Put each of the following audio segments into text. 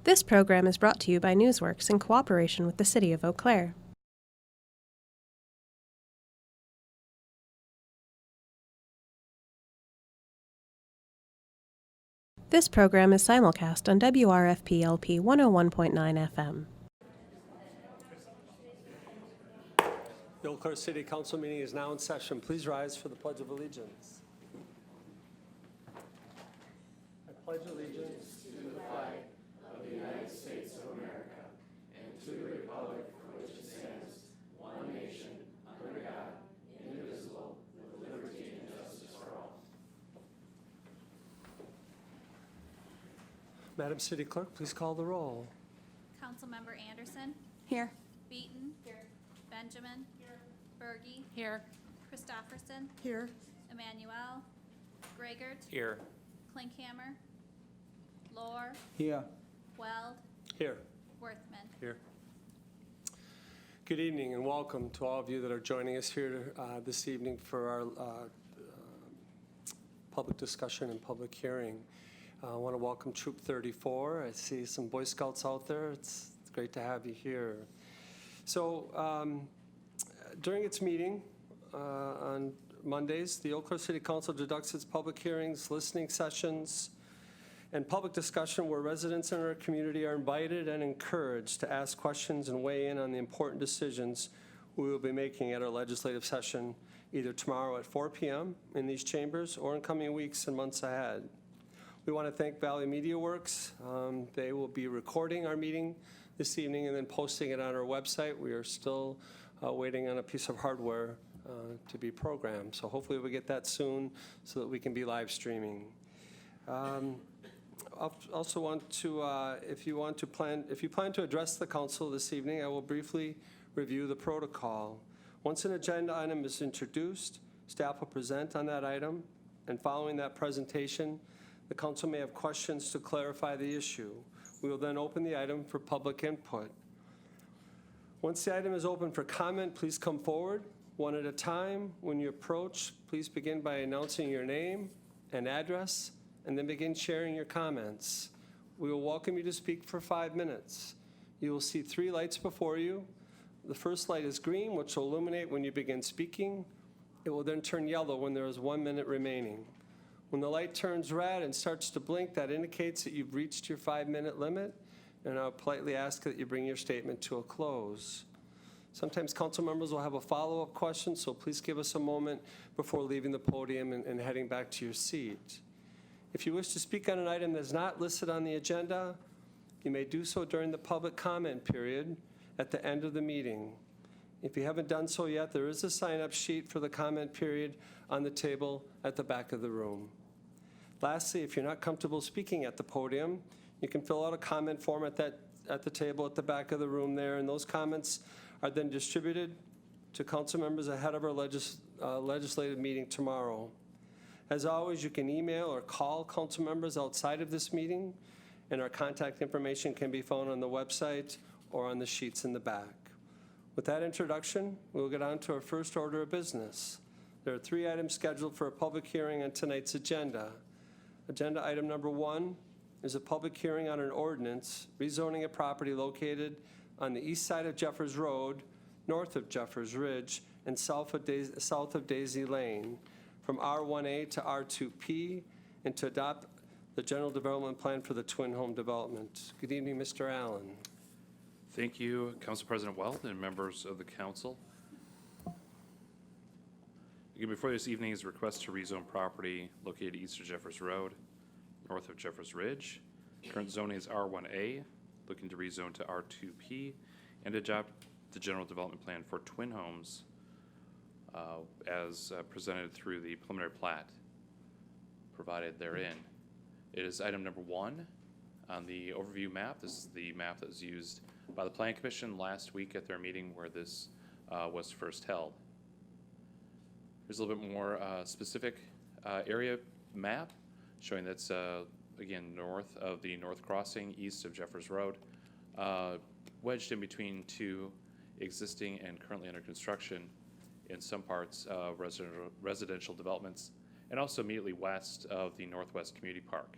This program is brought to you by Newsworks in cooperation with the City of Eau Claire. This program is simulcast on WRFP-LP 101.9 FM. The Eau Claire City Council meeting is now in session. Please rise for the Pledge of Allegiance. I pledge allegiance to the flag of the United States of America and to the republic for which it stands, one nation, under God, indivisible, with liberty and justice for all. Madam City Clerk, please call the roll. Councilmember Anderson. Here. Beaton. Here. Benjamin. Here. Berge. Here. Christofferson. Here. Emmanuel. Gregert. Here. Klinkhammer. Lohr. Here. Weld. Here. Worthman. Here. Good evening and welcome to all of you that are joining us here this evening for our public discussion and public hearing. I want to welcome Troop 34. I see some Boy Scouts out there. It's great to have you here. So during its meeting on Mondays, the Eau Claire City Council conducts its public hearings, listening sessions, and public discussion where residents in our community are invited and encouraged to ask questions and weigh in on the important decisions we will be making at our legislative session either tomorrow at 4 p.m. in these chambers or in coming weeks and months ahead. We want to thank Valley Media Works. They will be recording our meeting this evening and then posting it on our website. We are still waiting on a piece of hardware to be programmed. So hopefully we'll get that soon so that we can be live streaming. I also want to, if you plan to address the council this evening, I will briefly review the protocol. Once an agenda item is introduced, staff will present on that item, and following that presentation, the council may have questions to clarify the issue. We will then open the item for public input. Once the item is open for comment, please come forward one at a time. When you approach, please begin by announcing your name and address, and then begin sharing your comments. We will welcome you to speak for 5 minutes. You will see 3 lights before you. The first light is green, which will illuminate when you begin speaking. It will then turn yellow when there is 1 minute remaining. When the light turns red and starts to blink, that indicates that you've reached your 5-minute limit, and I'll politely ask that you bring your statement to a close. Sometimes council members will have a follow-up question, so please give us a moment before leaving the podium and heading back to your seat. If you wish to speak on an item that is not listed on the agenda, you may do so during the public comment period at the end of the meeting. If you haven't done so yet, there is a sign-up sheet for the comment period on the table at the back of the room. Lastly, if you're not comfortable speaking at the podium, you can fill out a comment form at the table at the back of the room there, and those comments are then distributed to council members ahead of our legislative meeting tomorrow. As always, you can email or call council members outside of this meeting, and our contact information can be found on the website or on the sheets in the back. With that introduction, we'll get on to our first order of business. There are 3 items scheduled for a public hearing on tonight's agenda. Agenda item number 1 is a public hearing on an ordinance rezoning a property located on the east side of Jeffers Road, north of Jeffers Ridge, and south of Daisy Lane from R1A to R2P, and to adopt the general development plan for the twin home development. Good evening, Mr. Allen. Thank you, Council President Weld and members of the council. Again, before this evening is a request to rezone property located east of Jeffers Road, north of Jeffers Ridge. Current zoning is R1A, looking to rezone to R2P, and adopt the general development plan for twin homes as presented through the preliminary plat provided therein. It is item number 1 on the overview map. This is the map that was used by the Planning Commission last week at their meeting where this was first held. Here's a little bit more specific area map showing that's, again, north of the North Crossing, east of Jeffers Road, wedged in between 2 existing and currently under construction in some parts residential developments, and also immediately west of the Northwest Community Park.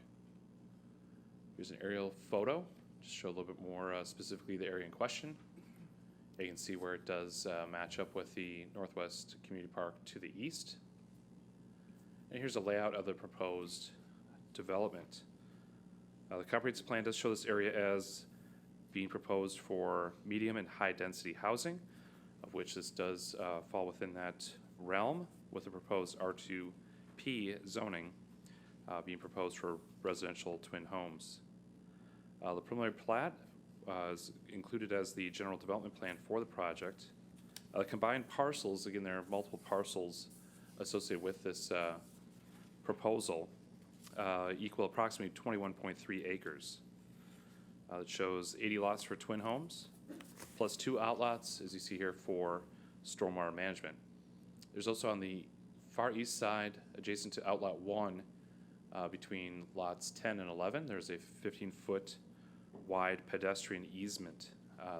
Here's an aerial photo just show a little bit more specifically the area in question. You can see where it does match up with the Northwest Community Park to the east. And here's a layout of the proposed development. The comprehensive plan does show this area as being proposed for medium and high density housing, of which this does fall within that realm, with the proposed R2P zoning being proposed for residential twin homes. The preliminary plat is included as the general development plan for the project. Combined parcels, again, there are multiple parcels associated with this proposal, equal approximately 21.3 acres. It shows 80 lots for twin homes, plus 2 outlots, as you see here, for stormwater management. There's also on the far east side, adjacent to outlot 1, between lots 10 and 11, there's a 15-foot wide pedestrian easement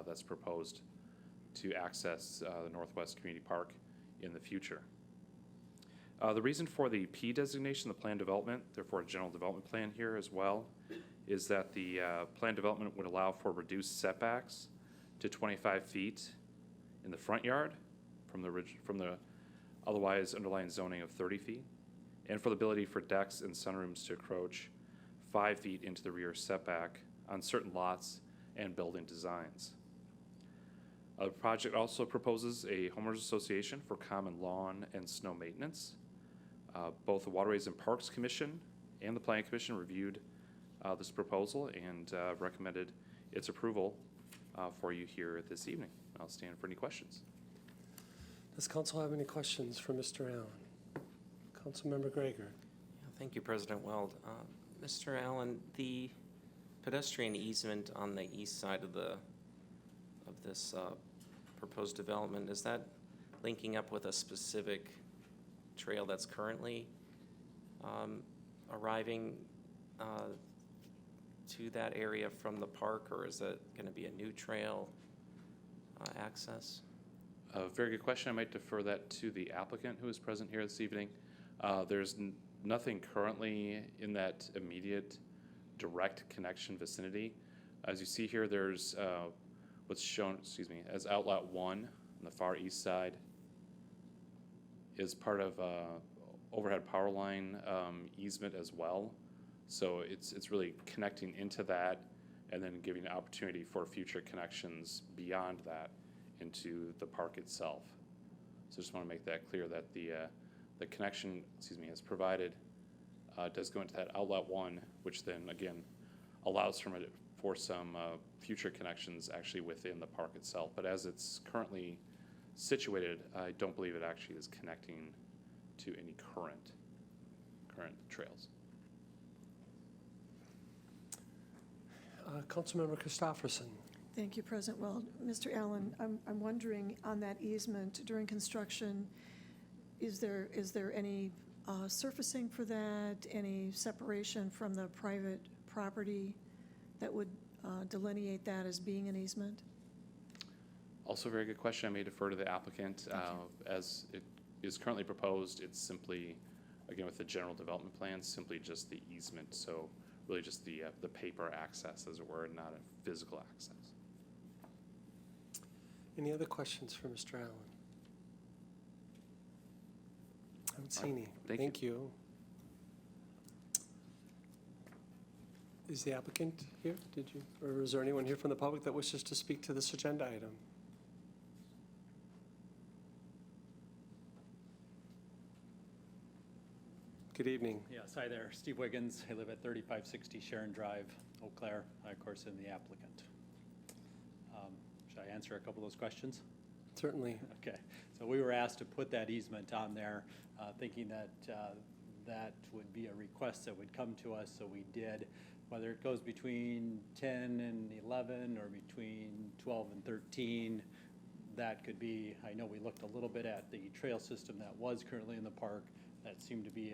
that's proposed to access the Northwest Community Park in the future. The reason for the P designation, the plan development, therefore a general development plan here as well, is that the plan development would allow for reduced setbacks to 25 feet in the front yard from the otherwise underlying zoning of 30 feet, and for the ability for decks and sunrooms to encroach 5 feet into the rear setback on certain lots and building designs. The project also proposes a homeowners association for common lawn and snow maintenance. Both the Waterways and Parks Commission and the Planning Commission reviewed this proposal and recommended its approval for you here this evening. I'll stand for any questions. Does council have any questions for Mr. Allen? Councilmember Gregor. Yeah, thank you, President Weld. Mr. Allen, the pedestrian easement on the east side of this proposed development, is that linking up with a specific trail that's currently arriving to that area from the park, or is it going to be a new trail access? Very good question. I might defer that to the applicant who is present here this evening. There's nothing currently in that immediate direct connection vicinity. As you see here, there's what's shown, as outlet 1 on the far east side is part of overhead power line easement as well. So it's really connecting into that and then giving an opportunity for future connections beyond that into the park itself. So just want to make that clear that the connection, as provided, does go into that outlet 1, which then again allows for some future connections actually within the park itself. But as it's currently situated, I don't believe it actually is connecting to any current trails. Councilmember Christopherson. Thank you, President Weld. Mr. Allen, I'm wondering on that easement during construction, is there any surfacing for that, any separation from the private property that would delineate that as being an easement? Also a very good question. I may defer to the applicant. As it is currently proposed, it's simply, again, with the general development plan, simply just the easement. So really just the paper access, as it were, and not a physical access. Any other questions for Mr. Allen? I haven't seen any. Thank you. Is the applicant here? Or is there anyone here from the public that wishes to speak to this agenda item? Good evening. Yes, hi there. Steve Wiggins. I live at 3560 Sharon Drive, Eau Claire. I, of course, am the applicant. Should I answer a couple of those questions? Certainly. Okay. So we were asked to put that easement on there, thinking that that would be a request that would come to us, so we did. Whether it goes between 10 and 11 or between 12 and 13, that could be, I know we looked a little bit at the trail system that was currently in the park. That seemed to be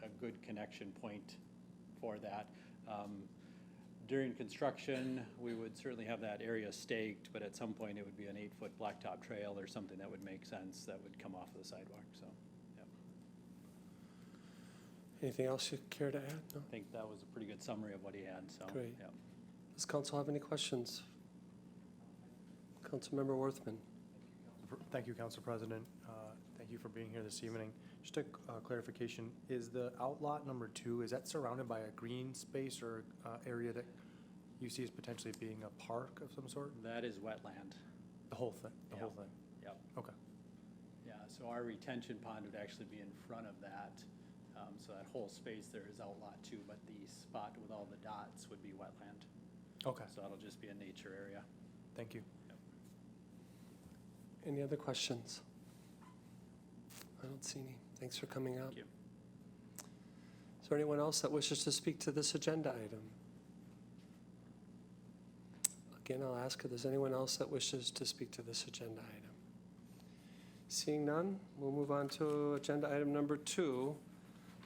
a good connection point for that. During construction, we would certainly have that area staked, but at some point it would be an 8-foot blacktop trail or something that would make sense that would come off of the sidewalk. So, yep. Anything else you care to add? No? I think that was a pretty good summary of what he had. So, Great. Yep. Does council have any questions? Councilmember Worthman. Thank you, Council President. Thank you for being here this evening. Just a clarification, is the outlot number 2, is that surrounded by a green space or area that you see as potentially being a park of some sort? That is wetland. The whole thing, the Yeah. whole thing? Yep. Okay. Yeah, so our retention pond would actually be in front of that. So that whole space there is outlot 2, but the spot with all the dots would be wetland. Okay, So that'll just be a nature area. thank you. Any other questions? I don't see any. Thanks for coming up. Thank you. Is there anyone else that wishes to speak to this agenda item? Again, I'll ask if there's anyone else that wishes to speak to this agenda item. Seeing none, we'll move on to agenda item number 2,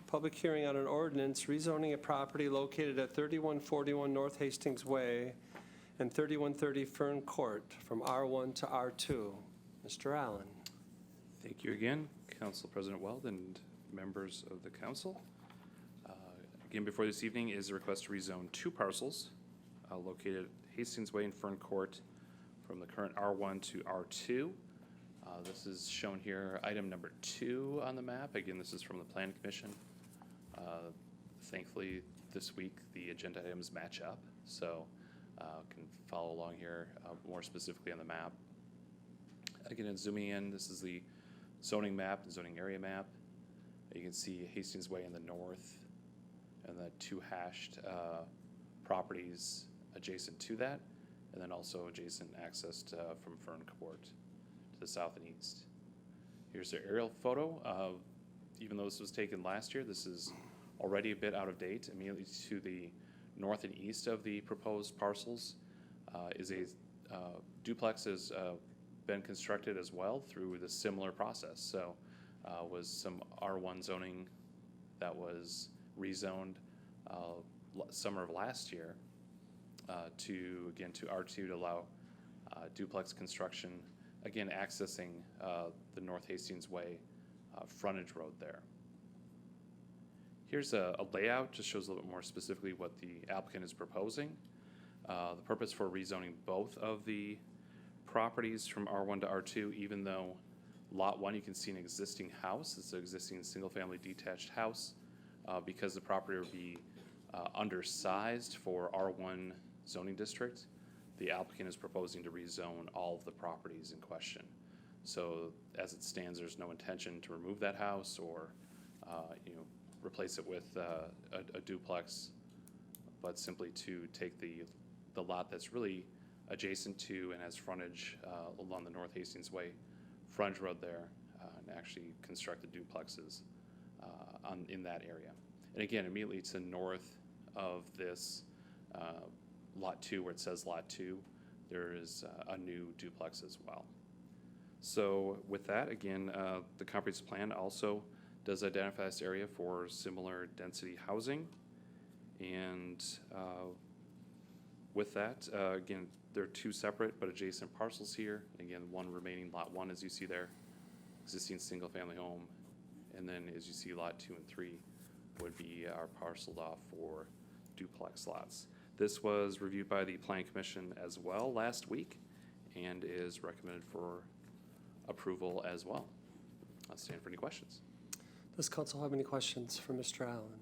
public hearing on an ordinance rezoning a property located at 3141 North Hastings Way and 3130 Fern Court from R1 to R2. Mr. Allen. Thank you again, Council President Weld and members of the council. Again, before this evening is a request to rezone 2 parcels located at Hastings Way and Fern Court from the current R1 to R2. This is shown here, item number 2 on the map. Again, this is from the Plan Commission. Thankfully, this week, the agenda items match up, so can follow along here more specifically on the map. Again, zooming in, this is the zoning map, the zoning area map. You can see Hastings Way in the north and the 2 hashed properties adjacent to that, and then also adjacent access from Fern Court to the south and east. Here's their aerial photo. Even though this was taken last year, this is already a bit out of date. Immediately to the north and east of the proposed parcels is a duplex has been constructed as well through the similar process. So was some R1 zoning that was rezoned summer of last year to R2 to allow duplex construction, again accessing the North Hastings Way frontage road there. Here's a layout, just shows a little bit more specifically what the applicant is proposing. The purpose for rezoning both of the properties from R1 to R2, even though Lot 1, you can see an existing house. It's an existing single-family detached house. Because the property would be undersized for R1 zoning district, the applicant is proposing to rezone all of the properties in question. So as it stands, there's no intention to remove that house or replace it with a duplex, but simply to take the lot that's really adjacent to and has frontage along the North Hastings Way frontage road there and actually construct the duplexes in that area. And again, immediately to the north of this Lot 2, where it says Lot 2, there is a new duplex as well. So with that, again, the comprehensive plan also does identify this area for similar density housing. And with that, again, there are 2 separate but adjacent parcels here. Again, one remaining Lot 1, as you see there, existing single-family home. And then as you see, Lot 2 and 3 would be are parceled off for duplex lots. This was reviewed by the Plan Commission as well last week and is recommended for approval as well. I'll stand for any questions. Does council have any questions for Mr. Allen?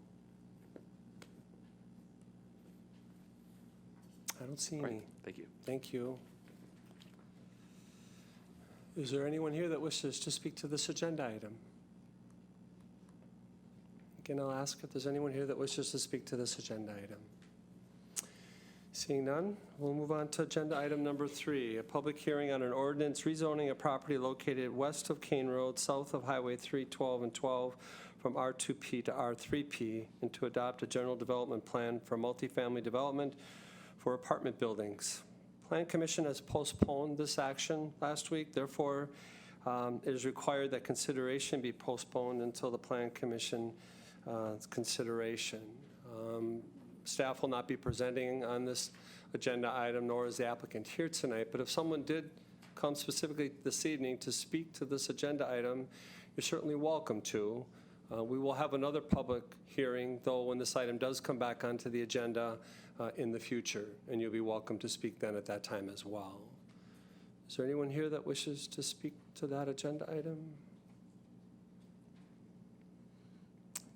I don't see any. Great, thank you. Thank you. Is there anyone here that wishes to speak to this agenda item? Again, I'll ask if there's anyone here that wishes to speak to this agenda item. Seeing none, we'll move on to agenda item number 3, a public hearing on an ordinance rezoning a property located west of Kane Road, south of Highway 312 and 12 from R2P to R3P, and to adopt a general development plan for multifamily development for apartment buildings. Plan Commission has postponed this action last week. Therefore, it is required that consideration be postponed until the Plan Commission consideration. Staff will not be presenting on this agenda item, nor is the applicant here tonight. But if someone did come specifically this evening to speak to this agenda item, you're certainly welcome to. We will have another public hearing, though, when this item does come back onto the agenda in the future, and you'll be welcome to speak then at that time as well. Is there anyone here that wishes to speak to that agenda item?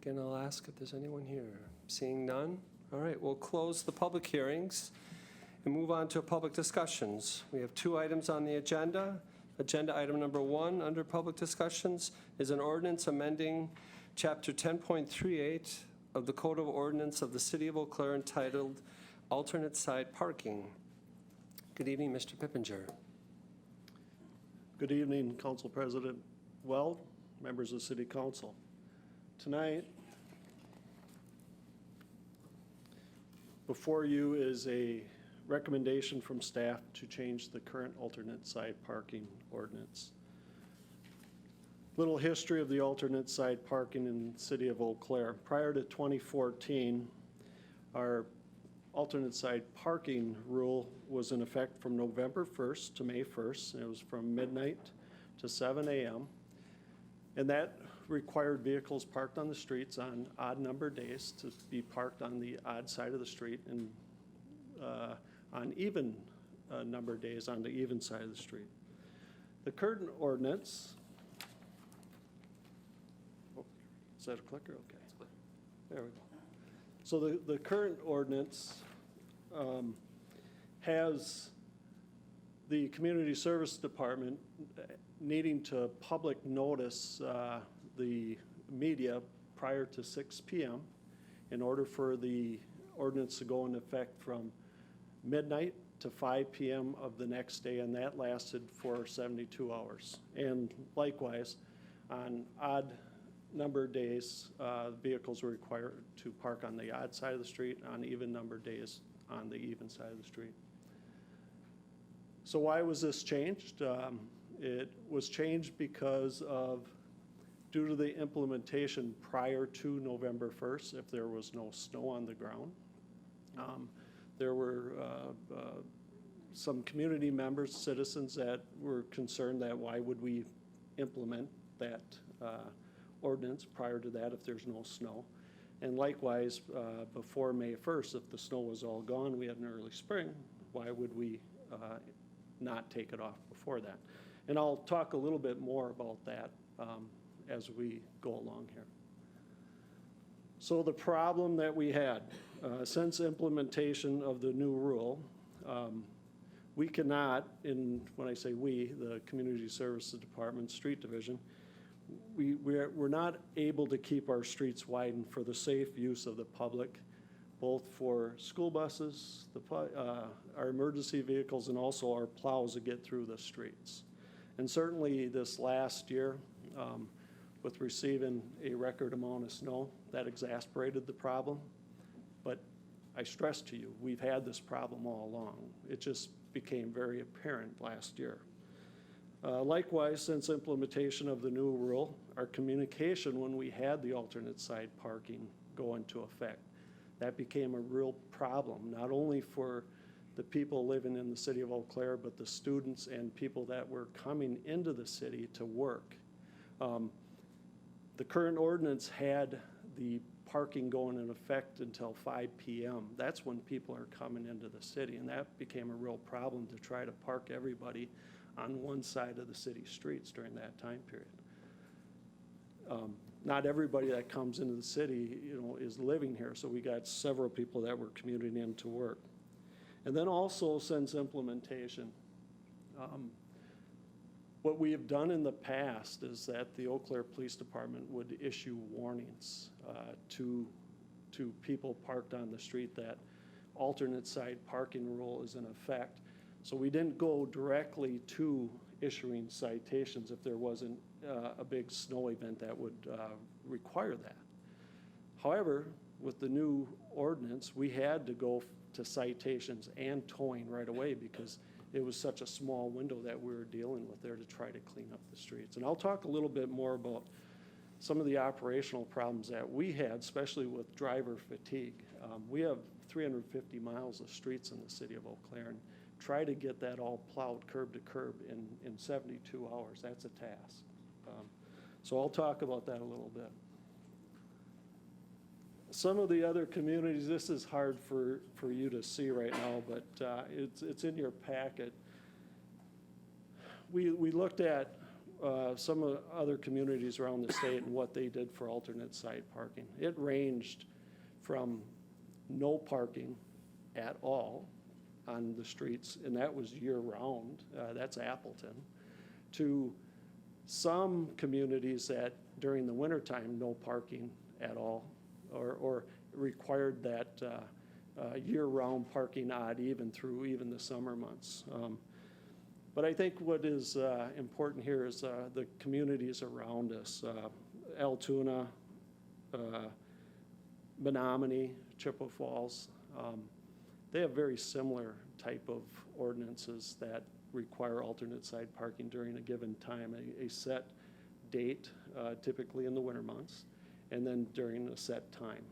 Again, I'll ask if there's anyone here. Seeing none? All right, we'll close the public hearings and move on to public discussions. We have 2 items on the agenda. Agenda item number 1 under public discussions is an ordinance amending Chapter 10.38 of the Code of Ordinance of the City of Eau Claire entitled Alternate Side Parking. Good evening, Mr. Pippinger. Good evening, Council President Weld, members of City Council. Tonight, before you is a recommendation from staff to change the current alternate side parking ordinance. Little history of the alternate side parking in the City of Eau Claire. Prior to 2014, our alternate side parking rule was in effect from November 1st to May 1st. And it was from midnight to 7 a.m. And that required vehicles parked on the streets on odd number days to be parked on the odd side of the street, and on even number days on the even side of the street. The current ordinance, is that a clicker? Okay. There we go. So the current ordinance has the Community Service Department needing to public notice the media prior to 6 p.m. in order for the ordinance to go into effect from midnight to 5 p.m. of the next day, and that lasted for 72 hours. And likewise, on odd number days, vehicles were required to park on the odd side of the street, on even number days on the even side of the street. So why was this changed? It was changed because of, due to the implementation prior to November 1st, if there was no snow on the ground. There were some community members, citizens that were concerned that why would we implement that ordinance prior to that if there's no snow. And likewise, before May 1st, if the snow was all gone, we had an early spring, why would we not take it off before that? And I'll talk a little bit more about that as we go along here. So the problem that we had, since implementation of the new rule, we cannot, when I say we, the Community Services Department, Street Division, we're not able to keep our streets widened for the safe use of the public, both for school buses, our emergency vehicles, and also our plows that get through the streets. And certainly this last year, with receiving a record amount of snow, that exacerbated the problem. But I stress to you, we've had this problem all along. It just became very apparent last year. Likewise, since implementation of the new rule, our communication when we had the alternate side parking go into effect, that became a real problem, not only for the people living in the city of Eau Claire, but the students and people that were coming into the city to work. The current ordinance had the parking going in effect until 5 p.m. That's when people are coming into the city, and that became a real problem to try to park everybody on one side of the city streets during that time period. Not everybody that comes into the city, is living here, so we got several people that were commuting in to work. And then also since implementation, what we have done in the past is that the Eau Claire Police Department would issue warnings to people parked on the street that alternate side parking rule is in effect. So we didn't go directly to issuing citations if there wasn't a big snow event that would require that. However, with the new ordinance, we had to go to citations and towing right away because it was such a small window that we were dealing with there to try to clean up the streets. And I'll talk a little bit more about some of the operational problems that we had, especially with driver fatigue. We have 350 miles of streets in the city of Eau Claire, and try to get that all plowed curb to curb in 72 hours. That's a task. So I'll talk about that a little bit. Some of the other communities, this is hard for you to see right now, but it's in your packet. We looked at some of the other communities around the state and what they did for alternate side parking. It ranged from no parking at all on the streets, and that was year-round, that's Appleton, to some communities that during the wintertime, no parking at all, or required that year-round parking odd even through even the summer months. But I think what is important here is the communities around us, Altoona, Menominee, Chippewa Falls. They have very similar type of ordinances that require alternate side parking during a given time, a set date, typically in the winter months, and then during a set time.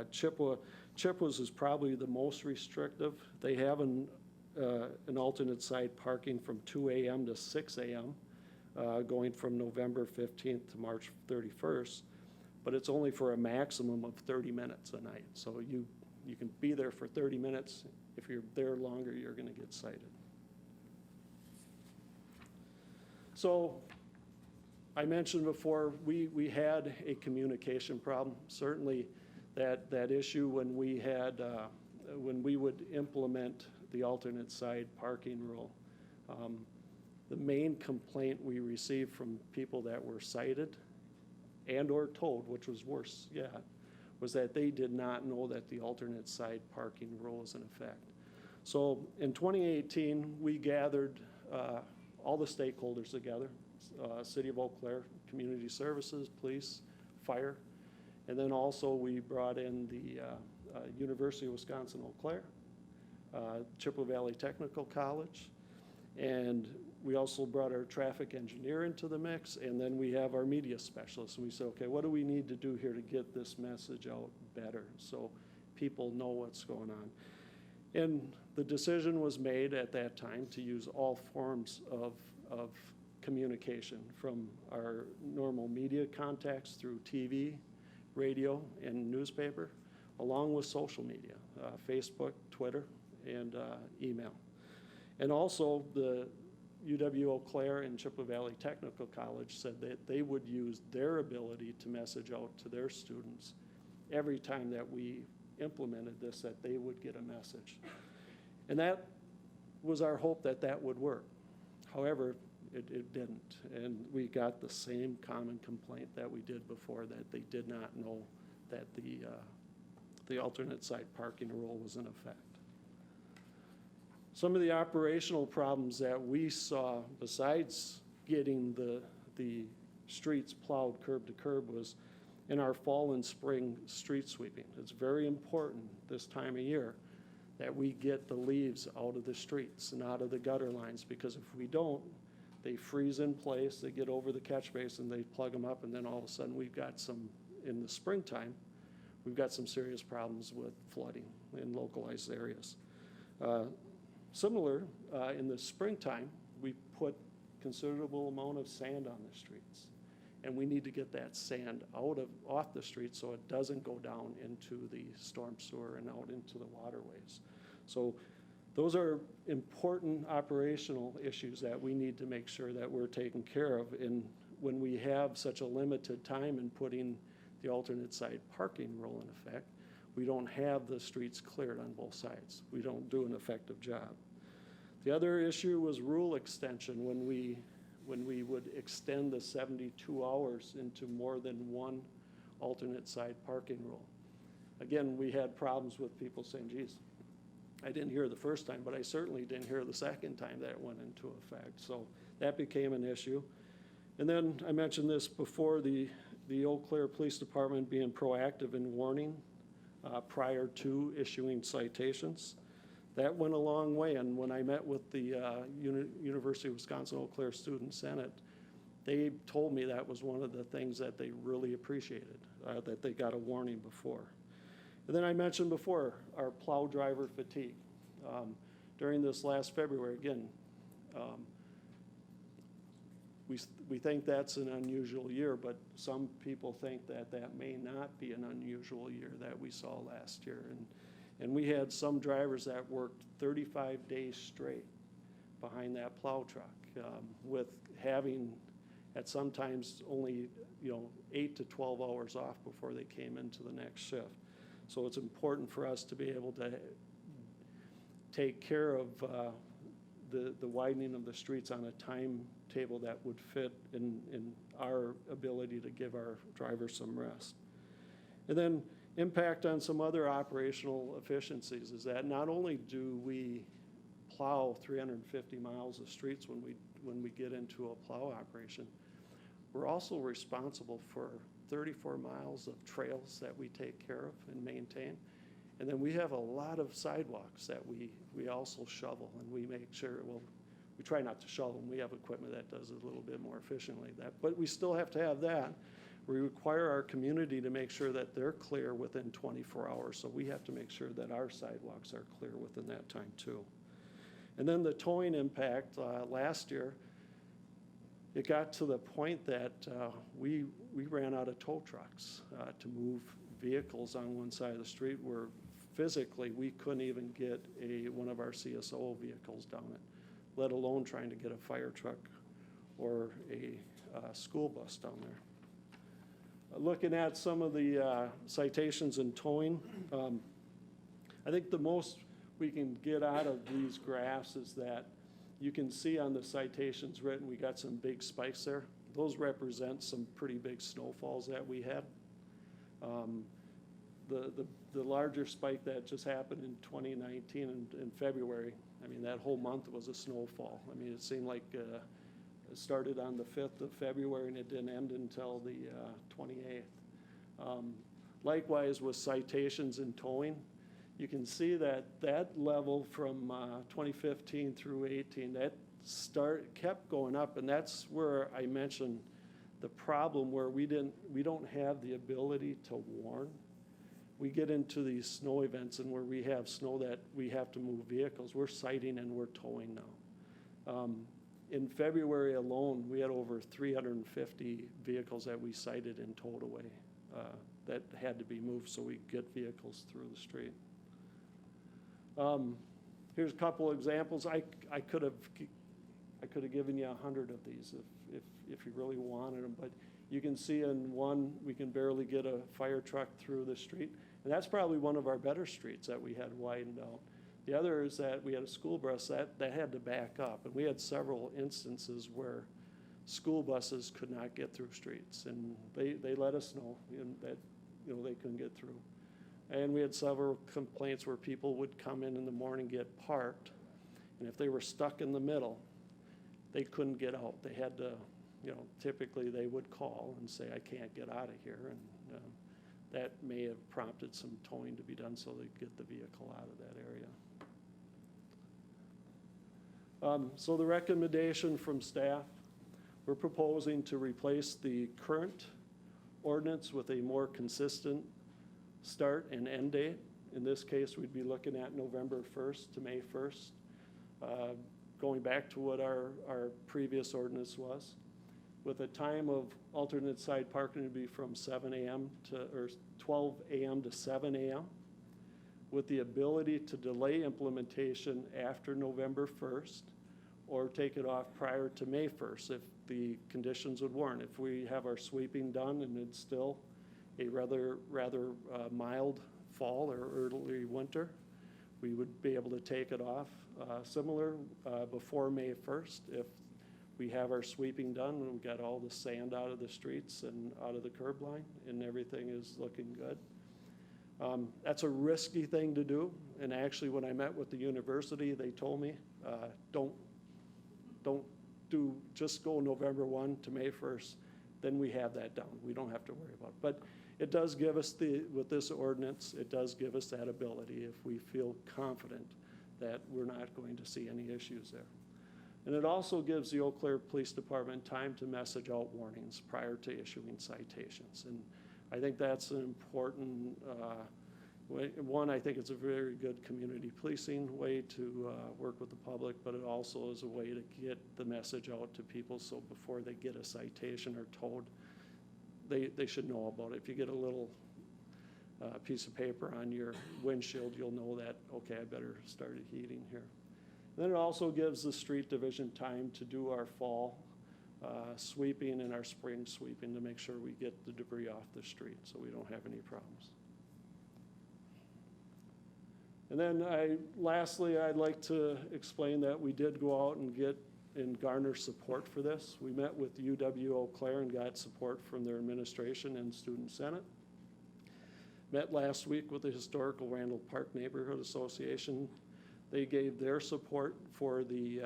Chippewa's is probably the most restrictive. They have an alternate side parking from 2 a.m. to 6 a.m., going from November 15th to March 31st, but it's only for a maximum of 30 minutes a night. So you can be there for 30 minutes. If you're there longer, you're going to get cited. So I mentioned before, we had a communication problem. Certainly that issue when we had, when we would implement the alternate side parking rule. The main complaint we received from people that were cited and or towed, which was worse yet, was that they did not know that the alternate side parking rule was in effect. So in 2018, we gathered all the stakeholders together, City of Eau Claire, Community Services, Police, Fire, and then also we brought in the University of Wisconsin-Eau Claire, Chippewa Valley Technical College, and we also brought our traffic engineer into the mix, and then we have our media specialists. And we said, okay, what do we need to do here to get this message out better so people know what's going on? And the decision was made at that time to use all forms of communication, from our normal media contacts through TV, radio, and newspaper, along with social media, Facebook, Twitter, and email. And also the UW-Eau Claire and Chippewa Valley Technical College said that they would use their ability to message out to their students every time that we implemented this, that they would get a message. And that was our hope that that would work. However, it didn't. And we got the same common complaint that we did before, that they did not know that the alternate side parking rule was in effect. Some of the operational problems that we saw, besides getting the streets plowed curb to curb, was in our fall and spring street sweeping. It's very important this time of year that we get the leaves out of the streets and out of the gutter lines, because if we don't, they freeze in place, they get over the catch basin, they plug them up, and then all of a sudden we've got some, in the springtime, we've got some serious problems with flooding in localized areas. Similar, in the springtime, we put considerable amount of sand on the streets. And we need to get that sand off the street so it doesn't go down into the storm sewer and out into the waterways. So those are important operational issues that we need to make sure that we're taking care of. And when we have such a limited time in putting the alternate side parking rule in effect, we don't have the streets cleared on both sides. We don't do an effective job. The other issue was rule extension. When we would extend the 72 hours into more than one alternate side parking rule. Again, we had problems with people saying, geez, I didn't hear the first time, but I certainly didn't hear the second time that it went into effect. So that became an issue. And then I mentioned this before, the Eau Claire Police Department being proactive in warning prior to issuing citations. That went a long way, and when I met with the University of Wisconsin-Eau Claire Student Senate, they told me that was one of the things that they really appreciated, that they got a warning before. And then I mentioned before our plow driver fatigue. During this last February, again, we think that's an unusual year, but some people think that that may not be an unusual year that we saw last year. And we had some drivers that worked 35 days straight behind that plow truck, with having at sometimes only, 8 to 12 hours off before they came into the next shift. So it's important for us to be able to take care of the widening of the streets on a timetable that would fit in our ability to give our drivers some rest. And then impact on some other operational efficiencies is that not only do we plow 350 miles of streets when we get into a plow operation, we're also responsible for 34 miles of trails that we take care of and maintain. And then we have a lot of sidewalks that we also shovel, and we make sure, well, we try not to shovel them. We have equipment that does it a little bit more efficiently. But we still have to have that. We require our community to make sure that they're clear within 24 hours. So we have to make sure that our sidewalks are clear within that time too. And then the towing impact, last year, it got to the point that we ran out of tow trucks to move vehicles on one side of the street where physically we couldn't even get one of our CSO vehicles down it, let alone trying to get a fire truck or a school bus down there. Looking at some of the citations and towing, I think the most we can get out of these graphs is that you can see on the citations written, we got some big spikes there. Those represent some pretty big snowfalls that we had. The larger spike that just happened in 2019 in February, I mean, that whole month was a snowfall. I mean, it seemed like it started on the 5th of February and it didn't end until the 28th. Likewise with citations and towing, you can see that level from 2015 through 18, that kept going up, and that's where I mentioned the problem where we don't have the ability to warn. We get into these snow events and where we have snow that we have to move vehicles, we're citing and we're towing now. In February alone, we had over 350 vehicles that we cited and towed away that had to be moved so we could get vehicles through the street. Here's a couple examples. I could have given you 100 of these if you really wanted them, but you can see in one we can barely get a fire truck through the street, and that's probably one of our better streets that we had widened out. The other is that we had a school bus that had to back up, and we had several instances where school buses could not get through streets, and they let us know that they couldn't get through. And we had several complaints where people would come in the morning, get parked, and if they were stuck in the middle, they couldn't get out. They had to, typically they would call and say, I can't get out of here, and that may have prompted some towing to be done so they could get the vehicle out of that area. So the recommendation from staff, we're proposing to replace the current ordinance with a more consistent start and end date. In this case, we'd be looking at November 1st to May 1st, going back to what our previous ordinance was, with a time of alternate side parking to be from 7 a.m. or 12 a.m. to 7 a.m., with the ability to delay implementation after November 1st or take it off prior to May 1st if the conditions would warrant. If we have our sweeping done and it's still a rather mild fall or early winter, we would be able to take it off similar before May 1st. If we have our sweeping done and we've got all the sand out of the streets and out of the curb line and everything is looking good. That's a risky thing to do, and actually when I met with the university, they told me, just go November 1 to May 1st, then we have that down. We don't have to worry about it. But it does give us with this ordinance, it does give us that ability if we feel confident that we're not going to see any issues there. And it also gives the Eau Claire Police Department time to message out warnings prior to issuing citations. And I think that's an important One, I think it's a very good community policing way to work with the public, but it also is a way to get the message out to people, so before they get a citation or towed, they should know about it. If you get a little piece of paper on your windshield, you'll know that, okay, I better start heating here. Then it also gives the street division time to do our fall sweeping and our spring sweeping to make sure we get the debris off the street so we don't have any problems. And then lastly, I'd like to explain that we did go out and garner support for this. We met with UW Eau Claire and got support from their administration and student senate. Met last week with the Historical Randall Park Neighborhood Association. They gave their support for the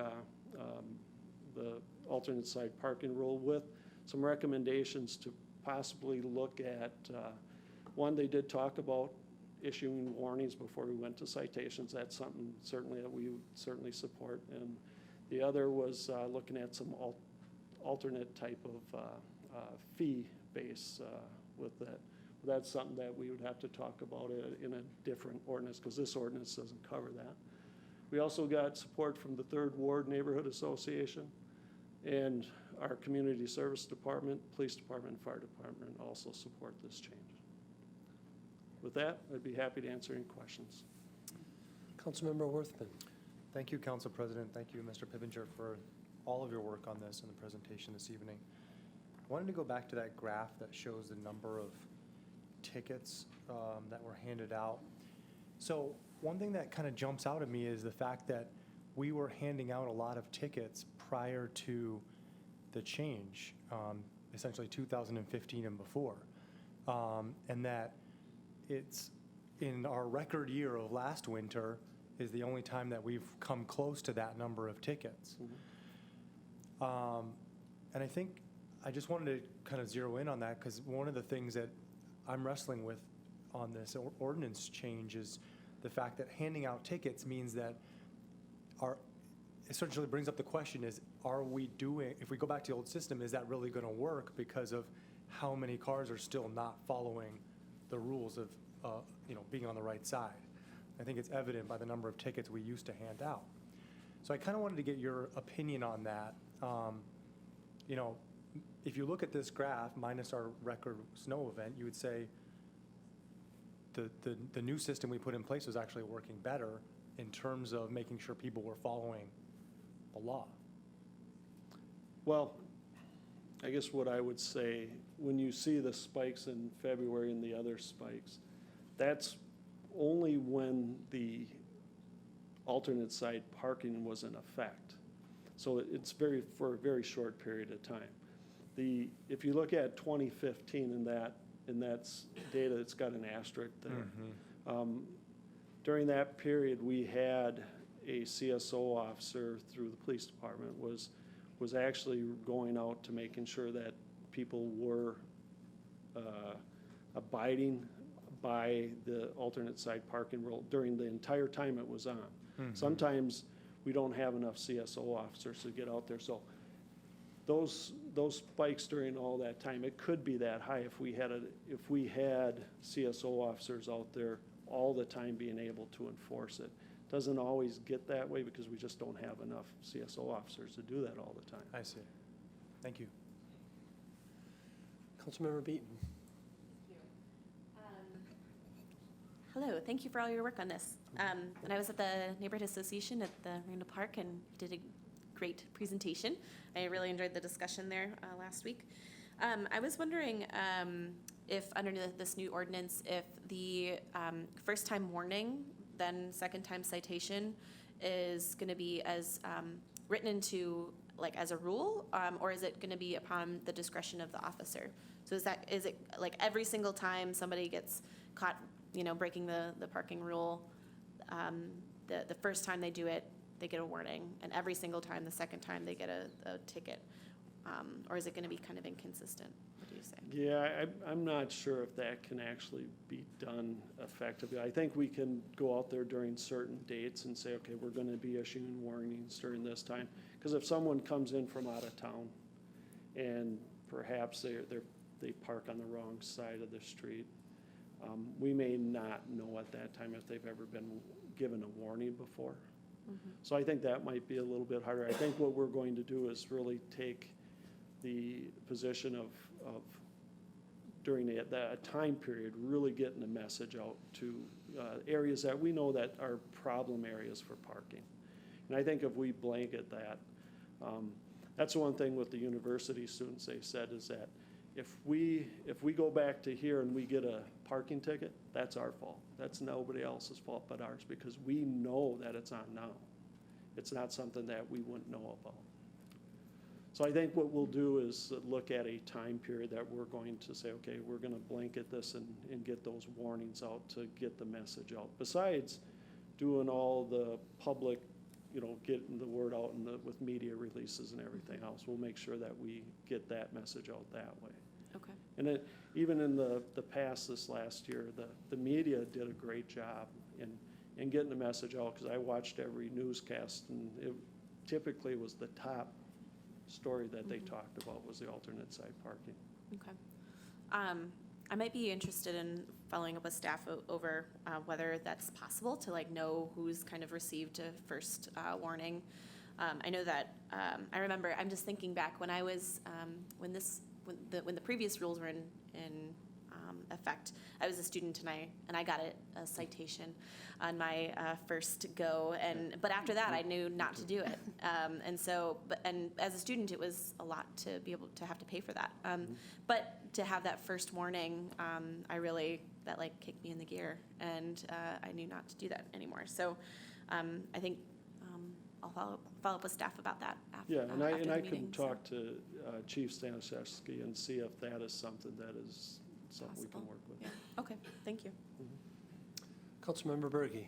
alternate side parking rule with some recommendations to possibly look at, one, they did talk about issuing warnings before we went to citations. That's something certainly that we would certainly support. And the other was looking at some alternate type of fee base with that. That's something that we would have to talk about in a different ordinance, because this ordinance doesn't cover that. We also got support from the Third Ward Neighborhood Association and our Community Service Department, Police Department, and Fire Department also support this change. With that, I'd be happy to answer any questions. Councilmember Worthman. Thank you, Council President. Thank you, Mr. Pippinger, for all of your work on this and the presentation this evening. I wanted to go back to that graph that shows the number of tickets that were handed out. So one thing that kind of jumps out at me is the fact that we were handing out a lot of tickets prior to the change, essentially 2015 and before, and that it's in our record year of last winter is the only time that we've come close to that number of tickets. And I think I just wanted to kind of zero in on that, because one of the things that I'm wrestling with on this ordinance change is the fact that handing out tickets means that essentially brings up the question is, are we doing, if we go back to the old system, is that really going to work because of how many cars are still not following the rules of being on the right side? I think it's evident by the number of tickets we used to hand out. So I kind of wanted to get your opinion on that. If you look at this graph, minus our record snow event, you would say the new system we put in place was actually working better in terms of making sure people were following the law. Well, I guess what I would say, when you see the spikes in February and the other spikes, that's only when the alternate side parking was in effect. So it's for a very short period of time. If you look at 2015 and that's data that's got an asterisk there. During that period, we had a CSO officer through the police department was actually going out to making sure that people were abiding by the alternate side parking rule during the entire time it was on. Sometimes we don't have enough CSO officers to get out there. So those spikes during all that time, it could be that high if we had CSO officers out there all the time being able to enforce it. Doesn't always get that way because we just don't have enough CSO officers to do that all the time. I see. Thank you. Councilmember Beaton. Hello, thank you for all your work on this. And I was at the Neighborhood Association at the Randall Park and did a great presentation. I really enjoyed the discussion there last week. I was wondering if under this new ordinance, if the first time warning, then second time citation is going to be as written into like as a rule, or is it going to be upon the discretion of the officer? So is it like every single time somebody gets caught, breaking the parking rule, the first time they do it, they get a warning, and every single time, the second time, they get a ticket? Or is it going to be kind of inconsistent? What do you say? Yeah, I'm not sure if that can actually be done effectively. I think we can go out there during certain dates and say, okay, we're going to be issuing warnings during this time. Because if someone comes in from out of town and perhaps they park on the wrong side of the street, We may not know at that time if they've ever been given a warning before. So I think that might be a little bit harder. I think what we're going to do is really take the position of during that time period, really getting the message out to areas that we know that are problem areas for parking. And I think if we blanket that, that's one thing with the university students they've said is that if we go back to here and we get a parking ticket, that's our fault. That's nobody else's fault but ours because we know that it's on now. It's not something that we wouldn't know about. So I think what we'll do is look at a time period that we're going to say, okay, we're going to blanket this and get those warnings out to get the message out. Besides doing all the public, getting the word out with media releases and everything else, we'll make sure that we get that message out that way. Okay. And even in the past this last year, the media did a great job in getting the message out because I watched every newscast and it typically was the top story that they talked about was the alternate side parking. Okay. I might be interested in following up with staff over whether that's possible to know who's kind of received a first warning. I know that I remember. I'm just thinking back when I was when the previous rules were in effect. I was a student and I got a citation on my first go, but after that I knew not to do it. And as a student it was a lot to be able to have to pay for that. But to have that first warning, that kicked me in the gear, and I knew not to do that anymore. So I think I'll follow up with staff about that after. Yeah, and after the I meeting, can talk to Chief Staniszewski and see if that is something that is something we can Possible. work with. Yeah. Okay. Thank you. Councilmember Berge.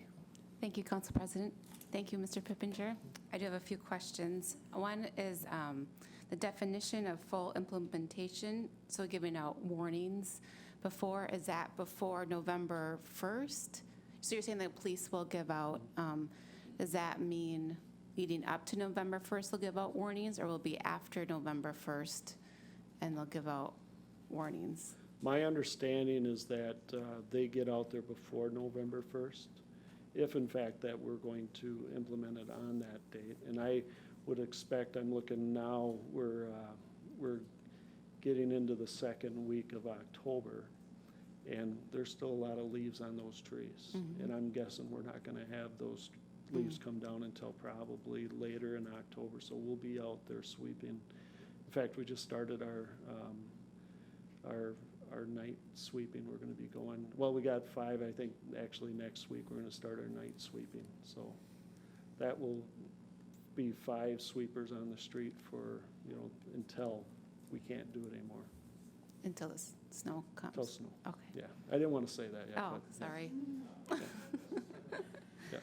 Thank you, Council President. Thank you, Mr. Pippinger. I do have a few questions. One is the definition of full implementation, so giving out warnings before, is that before November 1st? So you're saying the police will give out, does that mean leading up to November 1st they'll give out warnings, or will it be after November 1st and they'll give out warnings? My understanding is that they get out there before November 1st, if in fact that we're going to implement it on that date. And I would expect, I'm looking now, we're getting into the second week of October, and there's still a lot of leaves on those trees. And I'm guessing we're not going to have those leaves come down until probably later in October, so we'll be out there sweeping. In fact, we just started our night sweeping. We're going to be going, well, we got 5, I think, actually next week we're going to start our night sweeping. So that will be 5 sweepers on the street for, until we can't do it anymore. Until the snow comes? Until snow. Okay. Yeah, I didn't want to say that yet. Oh, but, yeah. sorry. Yeah.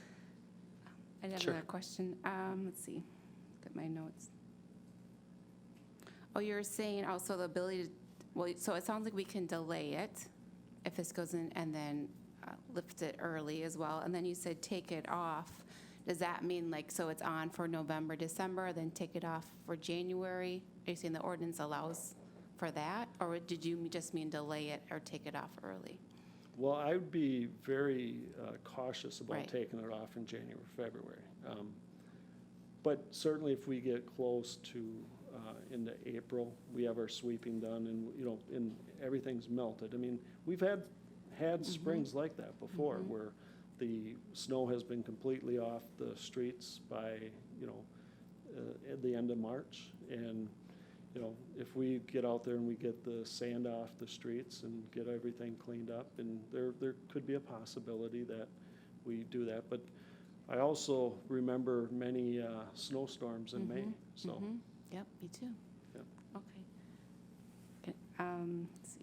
I have Sure. another question. Let's see, look at my notes. Oh, you're saying also the ability to, well, so it sounds like we can delay it if this goes in and then lift it early as well. And then you said take it off. Does that mean so it's on for November, December, then take it off for January? Are you saying the ordinance allows for that? Or did you just mean delay it or take it off early? Well, I would be very cautious about Right. taking it off in January, February. But certainly if we get close to into April, we have our sweeping done and everything's melted. I mean, we've had springs like that before where the snow has been completely off the streets by, at the end of March. And, if we get out there and we get the sand off the streets and get everything cleaned up, and there could be a possibility that we do that. But I also remember many snowstorms in May, so. Yep, me too. Yep. Okay. Let's see.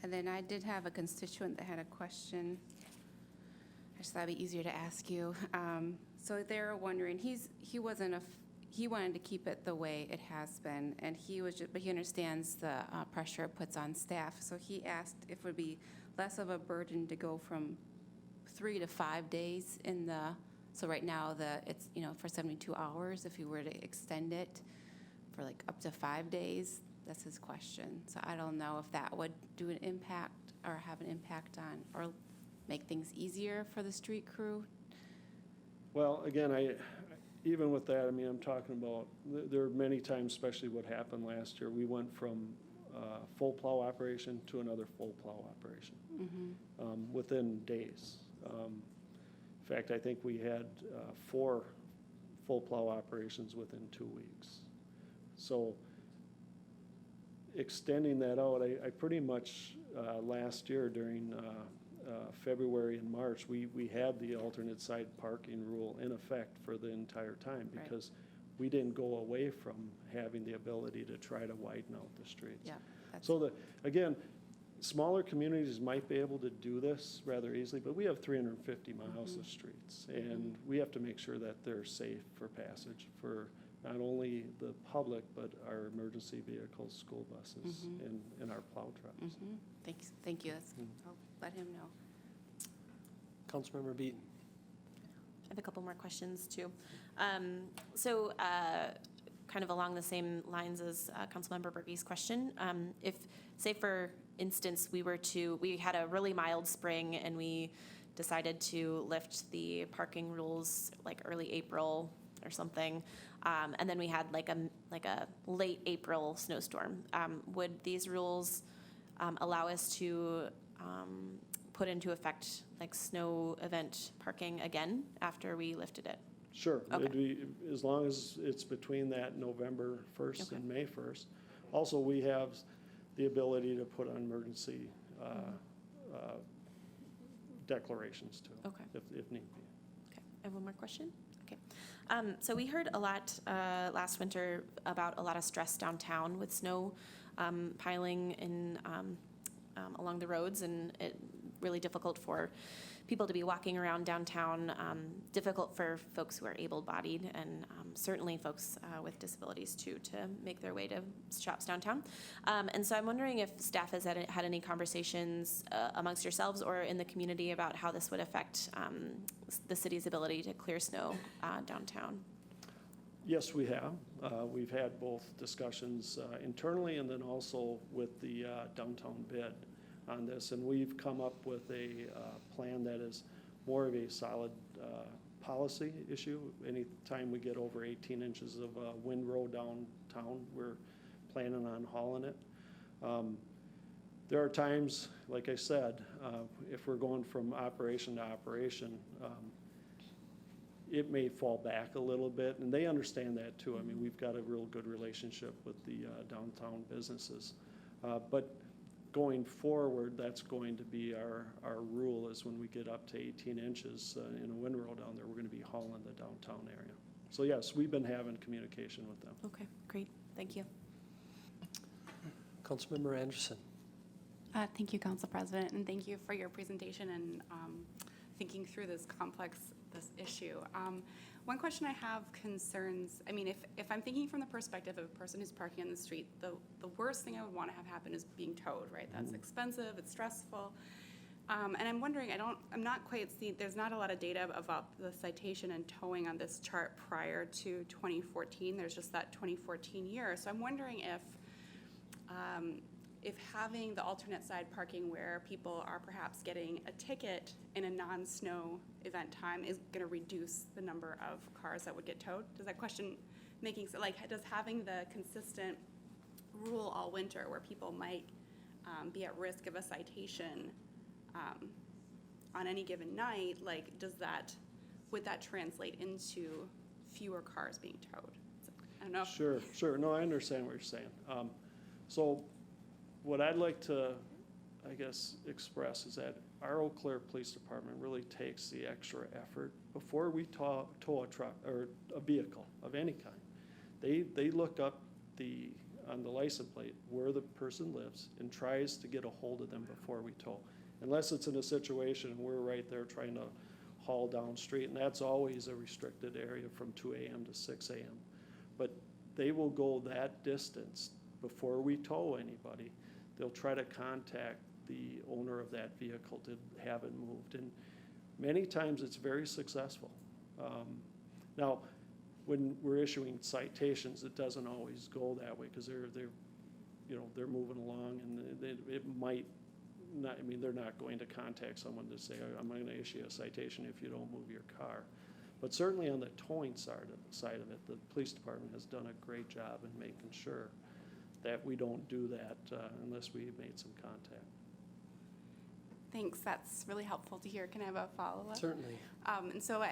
And then I did have a constituent that had a question. I just thought it'd be easier to ask you. So they're wondering, he wanted to keep it the way it has been, and but he understands the pressure it puts on staff. So he asked if it would be less of a burden to go from 3 to 5 days so right now it's, for 72 hours, if you were to extend it for like up to 5 days. That's his question. So I don't know if that would do an impact or have an impact on, or make things easier for the street crew. Well, again, even with that, I mean, I'm talking about, there are many times, especially what happened last year, we went from full plow operation to another full plow operation within days. In fact, I think we had 4 full plow operations within 2 weeks. So extending that out, I pretty much, last year during February and March, we had the alternate side parking rule in effect for the entire time Right. because we didn't go away from having the ability to try to widen out the streets. Yeah. That's, So again, smaller communities might be able to do this rather easily, but we have 350 miles of streets, and we have to make sure that they're safe for passage for not only the public, but our emergency vehicles, school buses, and our plow trucks. Thank you. I'll let him know. Councilmember Beaton. I have a couple more questions too. Kind of along the same lines as Councilmember Berge's question, if, say for instance, we had a really mild spring and we decided to lift the parking rules like early April or something, and then we had like a late April snowstorm, would these rules allow us to put into effect like snow event parking again after we lifted it? Sure, Okay. it'd be, as long as it's between that November 1st and May 1st. Also, we have the ability to put on emergency declarations too, Okay. if need be. Okay, I have one more question. Okay. So we heard a lot last winter about a lot of stress downtown with snow piling in along the roads, and it really difficult for people to be walking around downtown, difficult for folks who are able-bodied, and certainly folks with disabilities too, to make their way to shops downtown. And so I'm wondering if staff has had any conversations amongst yourselves or in the community about how this would affect the city's ability to clear snow downtown. Yes, we have. We've had both discussions internally and then also with the downtown bid on this, and we've come up with a plan that is more of a solid policy issue. Anytime we get over 18 inches of windrow downtown, we're planning on hauling it. There are times, like I said, if we're going from operation to operation, it may fall back a little bit, and they understand that too. I mean, we've got a real good relationship with the downtown businesses. But going forward, that's going to be our rule, is when we get up to 18 inches in a windrow down there, we're going to be hauling the downtown area. So yes, we've been having communication with them. Okay, great, thank you. Councilmember Anderson. Thank you, Council President, and thank you for your presentation and thinking through this issue. One question I have concerns, I mean, if I'm thinking from the perspective of a person who's parking on the street, the worst thing I would want to have happen is being towed, right? That's expensive, it's stressful. And I'm wondering, I'm not quite seeing, there's not a lot of data about the citation and towing on this chart prior to 2014. There's just that 2014 year. So I'm wondering if having the alternate side parking where people are perhaps getting a ticket in a non-snow event time is going to reduce the number of cars that would get towed. Does that question making sense? Like, does having the consistent rule all winter where people might be at risk of a citation on any given night, like, would that translate into fewer cars being towed? So, I don't know. Sure. No, I understand what you're saying. So what I'd like to, I guess, express is that our Eau Claire Police Department really takes the extra effort before we tow a truck or a vehicle of any kind. They look up on the license plate where the person lives and tries to get a hold of them before we tow. Unless it's in a situation we're right there trying to haul down street, and that's always a restricted area from 2 a.m. to 6 a.m. But they will go that distance before we tow anybody. They'll try to contact the owner of that vehicle to have it moved, and many times it's very successful. Now, when we're issuing citations, it doesn't always go that way, because they're moving along, and it might not, I mean, they're not going to contact someone to say, I'm going to issue a citation if you don't move your car. But certainly on the towing side of it, the police department has done a great job in making sure that we don't do that unless we made some contact. Thanks, that's really helpful to hear. Can I have a follow-up? Certainly. And so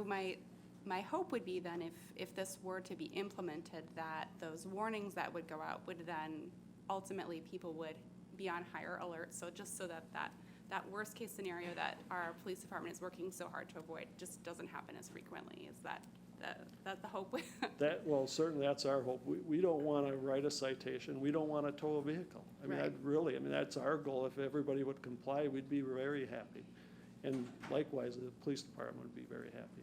my hope would be then if this were to be implemented, that those warnings that would go out would then ultimately people would be on higher alert. So just so that worst case scenario that our police department is working so hard to avoid just doesn't happen as frequently. Is that the hope? Well, certainly that's our hope. We don't want to write a citation. We don't want to tow a vehicle. I mean, Right. that's our goal. If everybody would comply, we'd be very happy. And likewise, the police department would be very happy.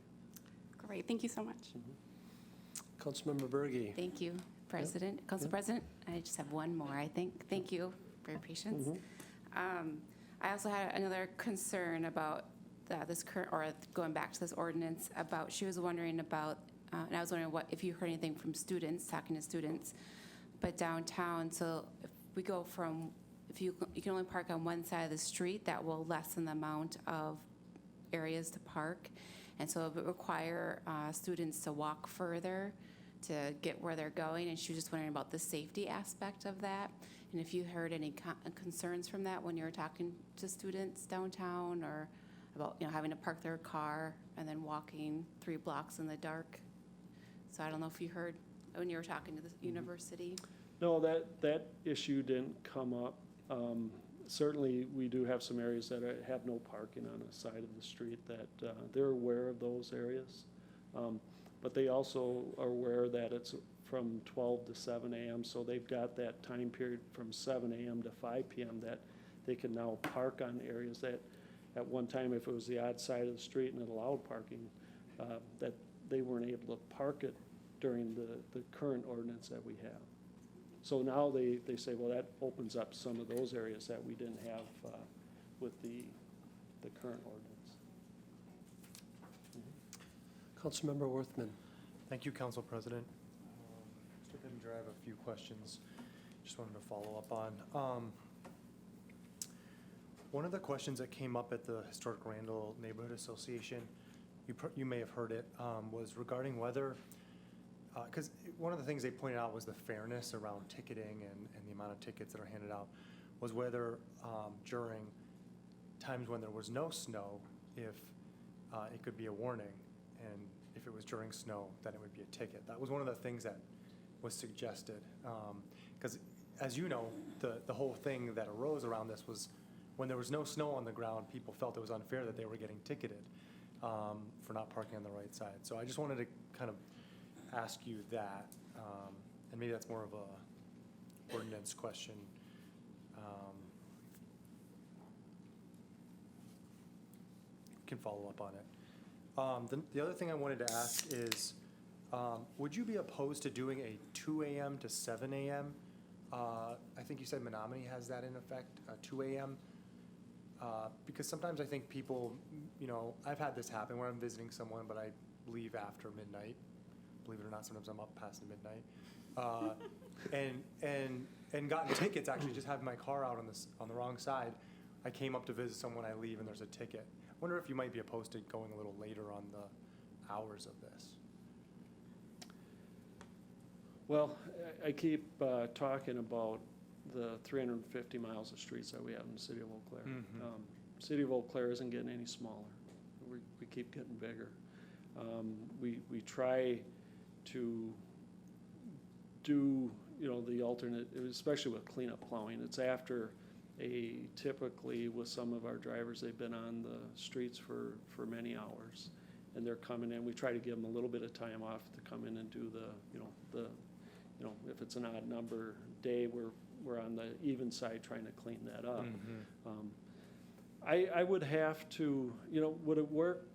Great, thank you so much. Councilmember Berge. Thank you, President. Council President, I just have one more, I think. Thank you for your patience. I also had another concern about this current, or going back to this ordinance, about, she was wondering about, and I was wondering if you heard anything from students, talking to students, but downtown, so if we go from, if you can only park on one side of the street, that will lessen the amount of areas to park. And so it would require students to walk further to get where they're going, and she was just wondering about the safety aspect of that, and if you heard any concerns from that when you were talking to students downtown, or about, having to park their car and then walking 3 blocks in the dark. So I don't know if you heard when you were talking to the university. No, that issue didn't come up. Certainly, we do have some areas that have no parking on the side of the street, that they're aware of those areas. But they also are aware that it's from 12 to 7 a.m., so they've got that time period from 7 a.m. to 5 p.m. that they can now park on areas that at one time, if it was the odd side of the street and it allowed parking, that they weren't able to park it during the current ordinance that we have. So now they say, well, that opens up some of those areas that we didn't have with the current ordinance. Councilmember Worthman. Thank you, Council President. Mr. Pittenger, I have a few questions just wanted to follow up on. One of the questions that came up at the Historic Randall Neighborhood Association, you may have heard it, was regarding whether, because one of the things they pointed out was the fairness around ticketing and the amount of tickets that are handed out, was whether during times when there was no snow, if it could be a warning, and if it was during snow, then it would be a ticket. That was one of the things that was suggested. Because as you know, the whole thing that arose around this was when there was no snow on the ground, people felt it was unfair that they were getting ticketed for not parking on the right side. So I just wanted to kind of ask you that, and maybe that's more of a ordinance question. Can follow up on it. The other thing I wanted to ask is, would you be opposed to doing a 2 a.m. to 7 a.m.? I think you said Menominee has that in effect, 2 a.m. Because sometimes I think people, I've had this happen where I'm visiting someone, but I leave after midnight. Believe it or not, sometimes I'm up past midnight. And gotten tickets, actually just having my car out on the wrong side. I came up to visit someone, I leave, and there's a ticket. I wonder if you might be opposed to going a little later on the hours of this. Well, I keep talking about the 350 miles of streets that we have in the city of Eau Claire. City of Eau Claire isn't getting any smaller. We keep getting bigger. We try to do, the alternate, especially with cleanup plowing. It's after typically with some of our drivers, they've been on the streets for many hours, and they're coming in. We try to give them a little bit of time off to come in and do if it's an odd number day, we're on the even side trying to clean that up. I would have to, would it work?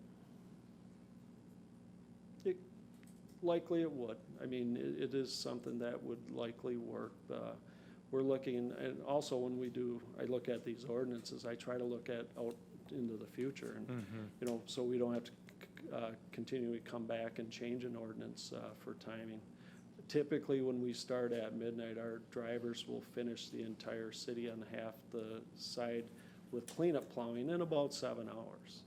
Likely it would. I mean, it is something that would likely work. We're looking, and also when I look at these ordinances, I try to look out into the future, and so we don't have to continually come back and change an ordinance for timing. Typically, when we start at midnight, our drivers will finish the entire city on half the side with cleanup plowing in about 7 hours.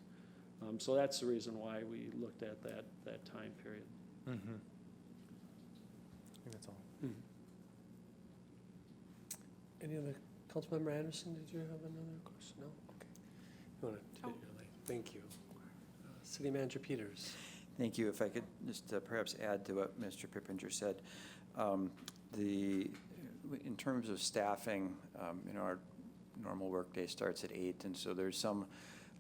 So that's the reason why we looked at that time period. I think that's all. Any other, Councilmember Anderson, did you have another question? No? Okay. You want to take your lead? Thank you. City Manager Peters. Thank you. If I could just perhaps add to what Mr. Pippinger said. In terms of staffing, our normal workday starts at 8, and so there's some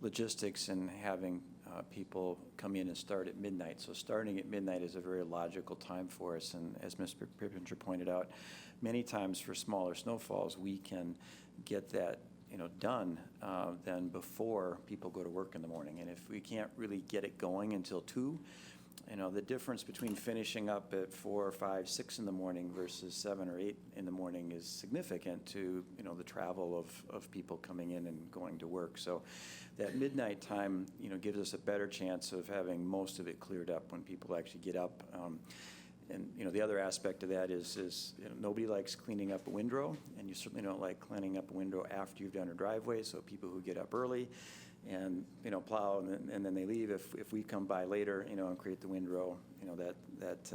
logistics in having people come in and start at midnight. So starting at midnight is a very logical time for us, and as Mr. Pippinger pointed out, many times for smaller snowfalls, we can get that done then before people go to work in the morning. And if we can't really get it going until 2, the difference between finishing up at 4 or 5, 6 in the morning versus 7 or 8 in the morning is significant to, the travel of people coming in and going to work. So that midnight time, gives us a better chance of having most of it cleared up when people actually get up. And the other aspect of that is nobody likes cleaning up a windrow, and you certainly don't like cleaning up a windrow after you've done a driveway. So people who get up early and plow and then they leave, if we come by later, and create the windrow, that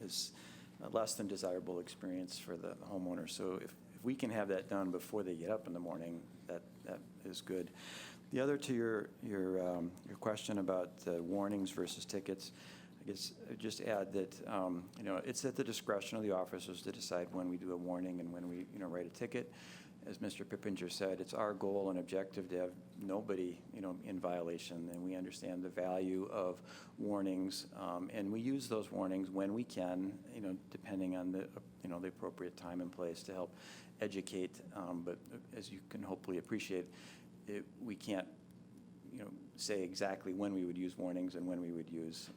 is a less than desirable experience for the homeowner. So if we can have that done before they get up in the morning, that is good. The other to your question about warnings versus tickets. I guess I'd just add that it's at the discretion of the officers to decide when we do a warning and when we write a ticket. As Mr. Pippinger said, it's our goal and objective to have nobody in violation, and we understand the value of warnings, and we use those warnings when we can, depending on the the appropriate time and place to help educate. But as you can hopefully appreciate, we can't say exactly when we would use warnings and when we would use,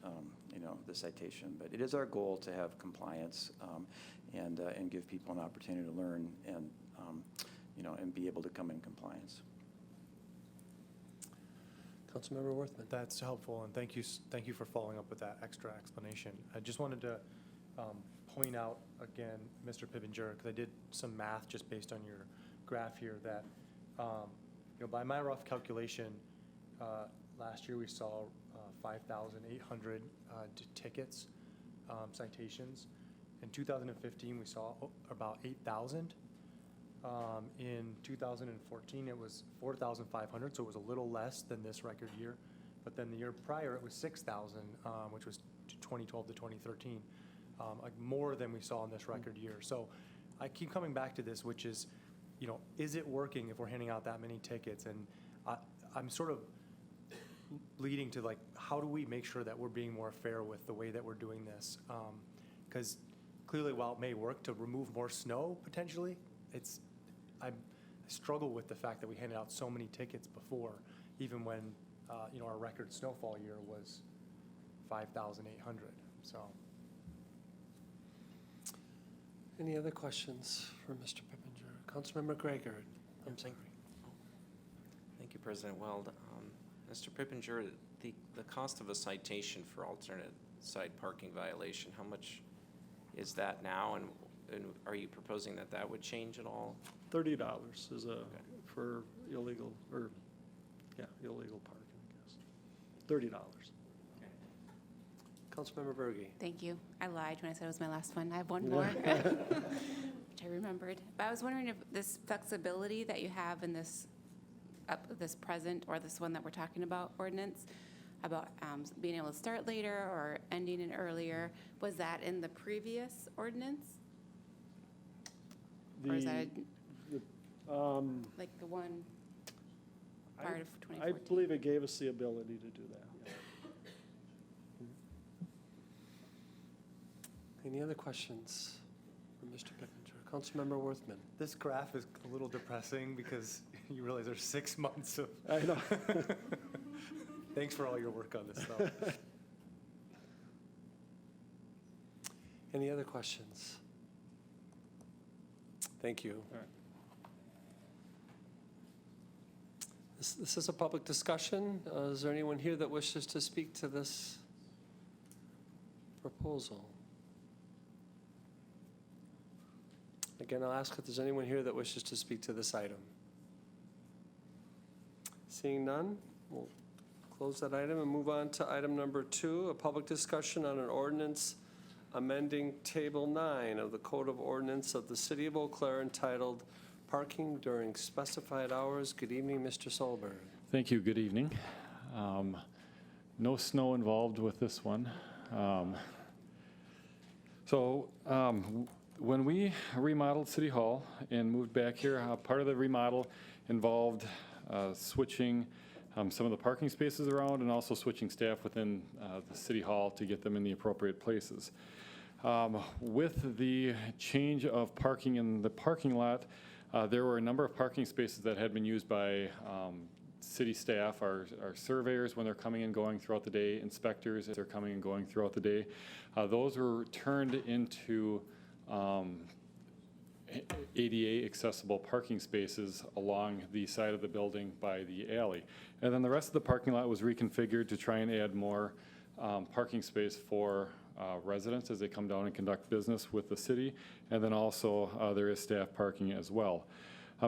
the citation. But it is our goal to have compliance and give people an opportunity to learn and, and be able to come in compliance. Councilmember Worthman. That's helpful, and thank you for following up with that extra explanation. I just wanted to point out again, Mr. Pippinger, because I did some math just based on your graph here, that by my rough calculation, last year we saw 5,800 tickets, citations. In 2015, we saw about 8,000. In 2014, it was 4,500, so it was a little less than this record year. But then the year prior, it was 6,000, which was 2012 to 2013, like more than we saw in this record year. So I keep coming back to this, which is, is it working if we're handing out that many tickets? And I'm sort of leading to, like, how do we make sure that we're being more fair with the way that we're doing this? Because clearly, while it may work to remove more snow potentially, I struggle with the fact that we handed out so many tickets before, even when our record snowfall year was 5,800. So, Any other questions for Mr. Pippinger? Councilmember Gregor. I'm sorry. Thank you, President Weld. Mr. Pippinger, the cost of a citation for alternate side parking violation, how much is that now, and are you proposing that would change at all? $30 is for illegal illegal parking, I guess. $30. Councilmember Berge. Thank you. I lied when I said it was my last one. I have one more, which I remembered. But I was wondering if this flexibility that you have in this present, or this one that we're talking about, ordinance, about being able to start later or ending it earlier, was that in the previous ordinance? Or is that like the one part of 2014? I believe it gave us the ability to do that. Any other questions for Mr. Pippinger? Councilmember Worthman. this graph is a little depressing because you realize there's 6 months of. I know. Thanks for all your work on this, though. Any other questions? Thank you. All right. This is a public discussion. Is there anyone here that wishes to speak to this proposal? Again, I'll ask if there's anyone here that wishes to speak to this item. Seeing none, we'll close that item and move on to item number 2, a public discussion on an ordinance amending Table 9 of the Code of Ordinance of the City of Eau Claire entitled Parking During Specified Hours. Good evening, Mr. Solberg. Thank you. Good evening. No snow involved with this one. When we remodeled City Hall and moved back here, part of the remodel involved switching some of the parking spaces around and also switching staff within the City Hall to get them in the appropriate places. With the change of parking in the parking lot, there were a number of parking spaces that had been used by city staff, our surveyors when they're coming and going throughout the day, inspectors as they're coming and going throughout the day. Those were turned into ADA accessible parking spaces along the side of the building by the alley. And then the rest of the parking lot was reconfigured to try and add more parking space for residents as they come down and conduct business with the city. And then also there is staff parking as well.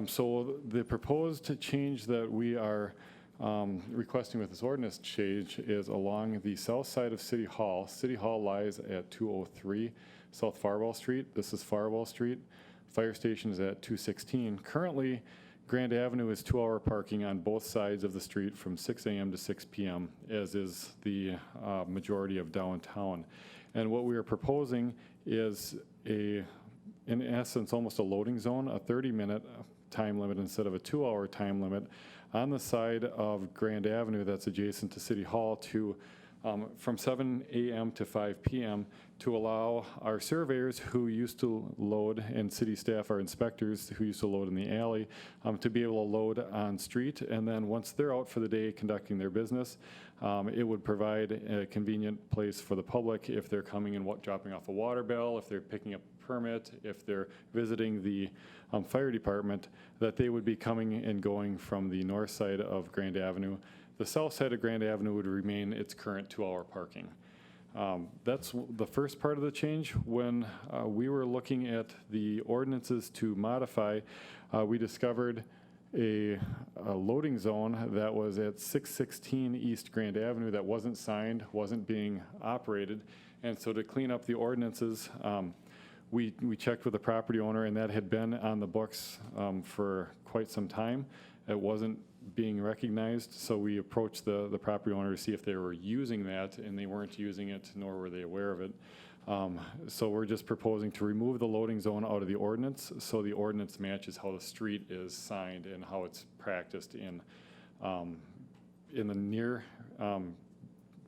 So the proposed change that we are requesting with this ordinance change is along the south side of City Hall. City Hall lies at 203 South Farwell Street. This is Farwell Street. Fire station is at 216. Currently, Grand Avenue is 2-hour parking on both sides of the street from 6 a.m. to 6 p.m., as is the majority of downtown. And what we are proposing is in essence, almost a loading zone, a 30-minute time limit instead of a 2-hour time limit on the side of Grand Avenue that's adjacent to City Hall from 7 a.m. to 5 p.m. to allow our surveyors who used to load, and city staff, our inspectors who used to load in the alley, to be able to load on street. And then once they're out for the day conducting their business, it would provide a convenient place for the public if they're coming and dropping off a water bill, if they're picking up a permit, if they're visiting the fire department, that they would be coming and going from the north side of Grand Avenue. The south side of Grand Avenue would remain its current 2-hour parking. That's the first part of the change. When we were looking at the ordinances to modify, we discovered a loading zone that was at 616 East Grand Avenue that wasn't signed, wasn't being operated. And so to clean up the ordinances, we checked with the property owner, and that had been on the books for quite some time. It wasn't being recognized, so we approached the property owner to see if they were using that, and they weren't using it, nor were they aware of it. So we're just proposing to remove the loading zone out of the ordinance, so the ordinance matches how the street is signed and how it's practiced in the near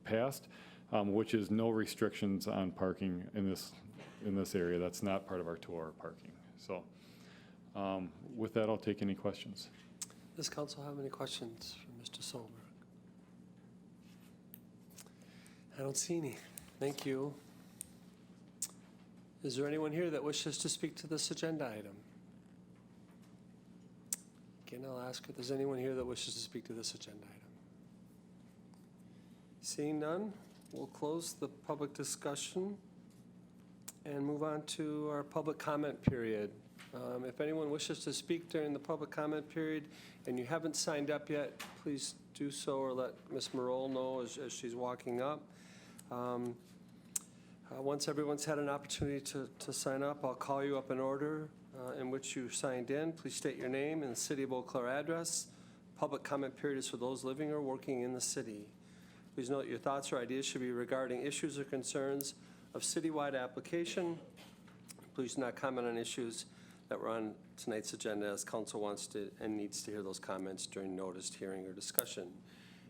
past, which is no restrictions on parking in this area. That's not part of our 2-hour parking. So with that, I'll take any questions. Does council have any questions for Mr. Solberg? I don't see any. Thank you. Is there anyone here that wishes to speak to this agenda item? Again, I'll ask if there's anyone here that wishes to speak to this agenda item. Seeing none, we'll close the public discussion and move on to our public comment period. If anyone wishes to speak during the public comment period and you haven't signed up yet, please do so, or let Ms. Merle know as she's walking up. Once everyone's had an opportunity to sign up, I'll call you up in order in which you signed in. Please state your name and the City of Eau Claire address. Public comment period is for those living or working in the city. Please note your thoughts or ideas should be regarding issues or concerns of citywide application. Please do not comment on issues that were on tonight's agenda, as council wants to and needs to hear those comments during noticed hearing or discussion.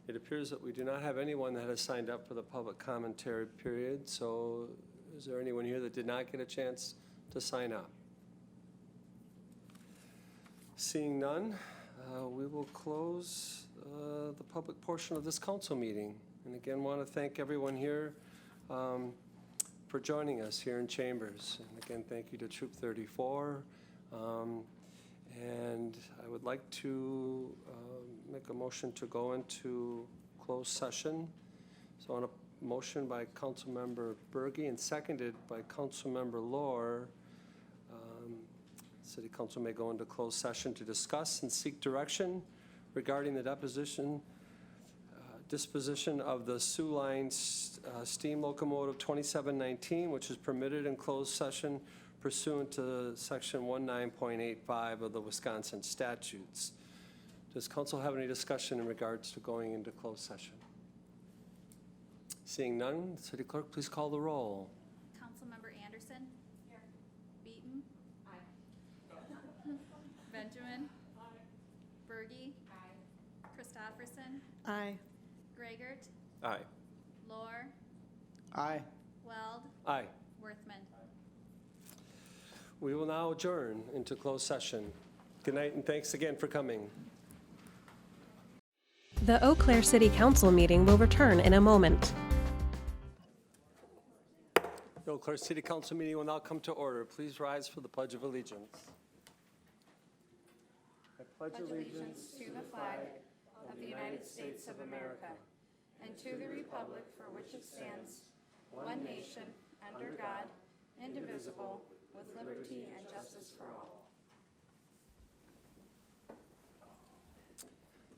It appears that we do not have anyone that has signed up for the public commentary period, so is there anyone here that did not get a chance to sign up? Seeing none, we will close the public portion of this council meeting. And again, want to thank everyone here for joining us here in Chambers. And again, thank you to Troop 34 And I would like to make a motion to go into closed session. So on a motion by Councilmember Berge and seconded by Councilmember Lohr, City Council may go into closed session to discuss and seek direction regarding the disposition of the Sioux Line steam locomotive 2719, which is permitted in closed session pursuant to Section 19.85 of the Wisconsin statutes. Does council have any discussion in regards to going into closed session? Seeing none, City Clerk, please call the roll. Councilmember Anderson. Here. Beaton. Aye. Benjamin. Aye. Berge. Aye. Christopherson. Aye. Greigert. Aye. Lohr. Aye. Weld. Aye. Worthman. We will now adjourn into closed session. Good night and thanks again for coming. The Eau Claire City Council meeting will return in a moment. The Eau Claire City Council meeting will now come to order. Please rise for the Pledge of Allegiance. I pledge allegiance to the flag of the United States of America and to the republic for which it stands, one nation, under God, indivisible, with liberty and justice for all.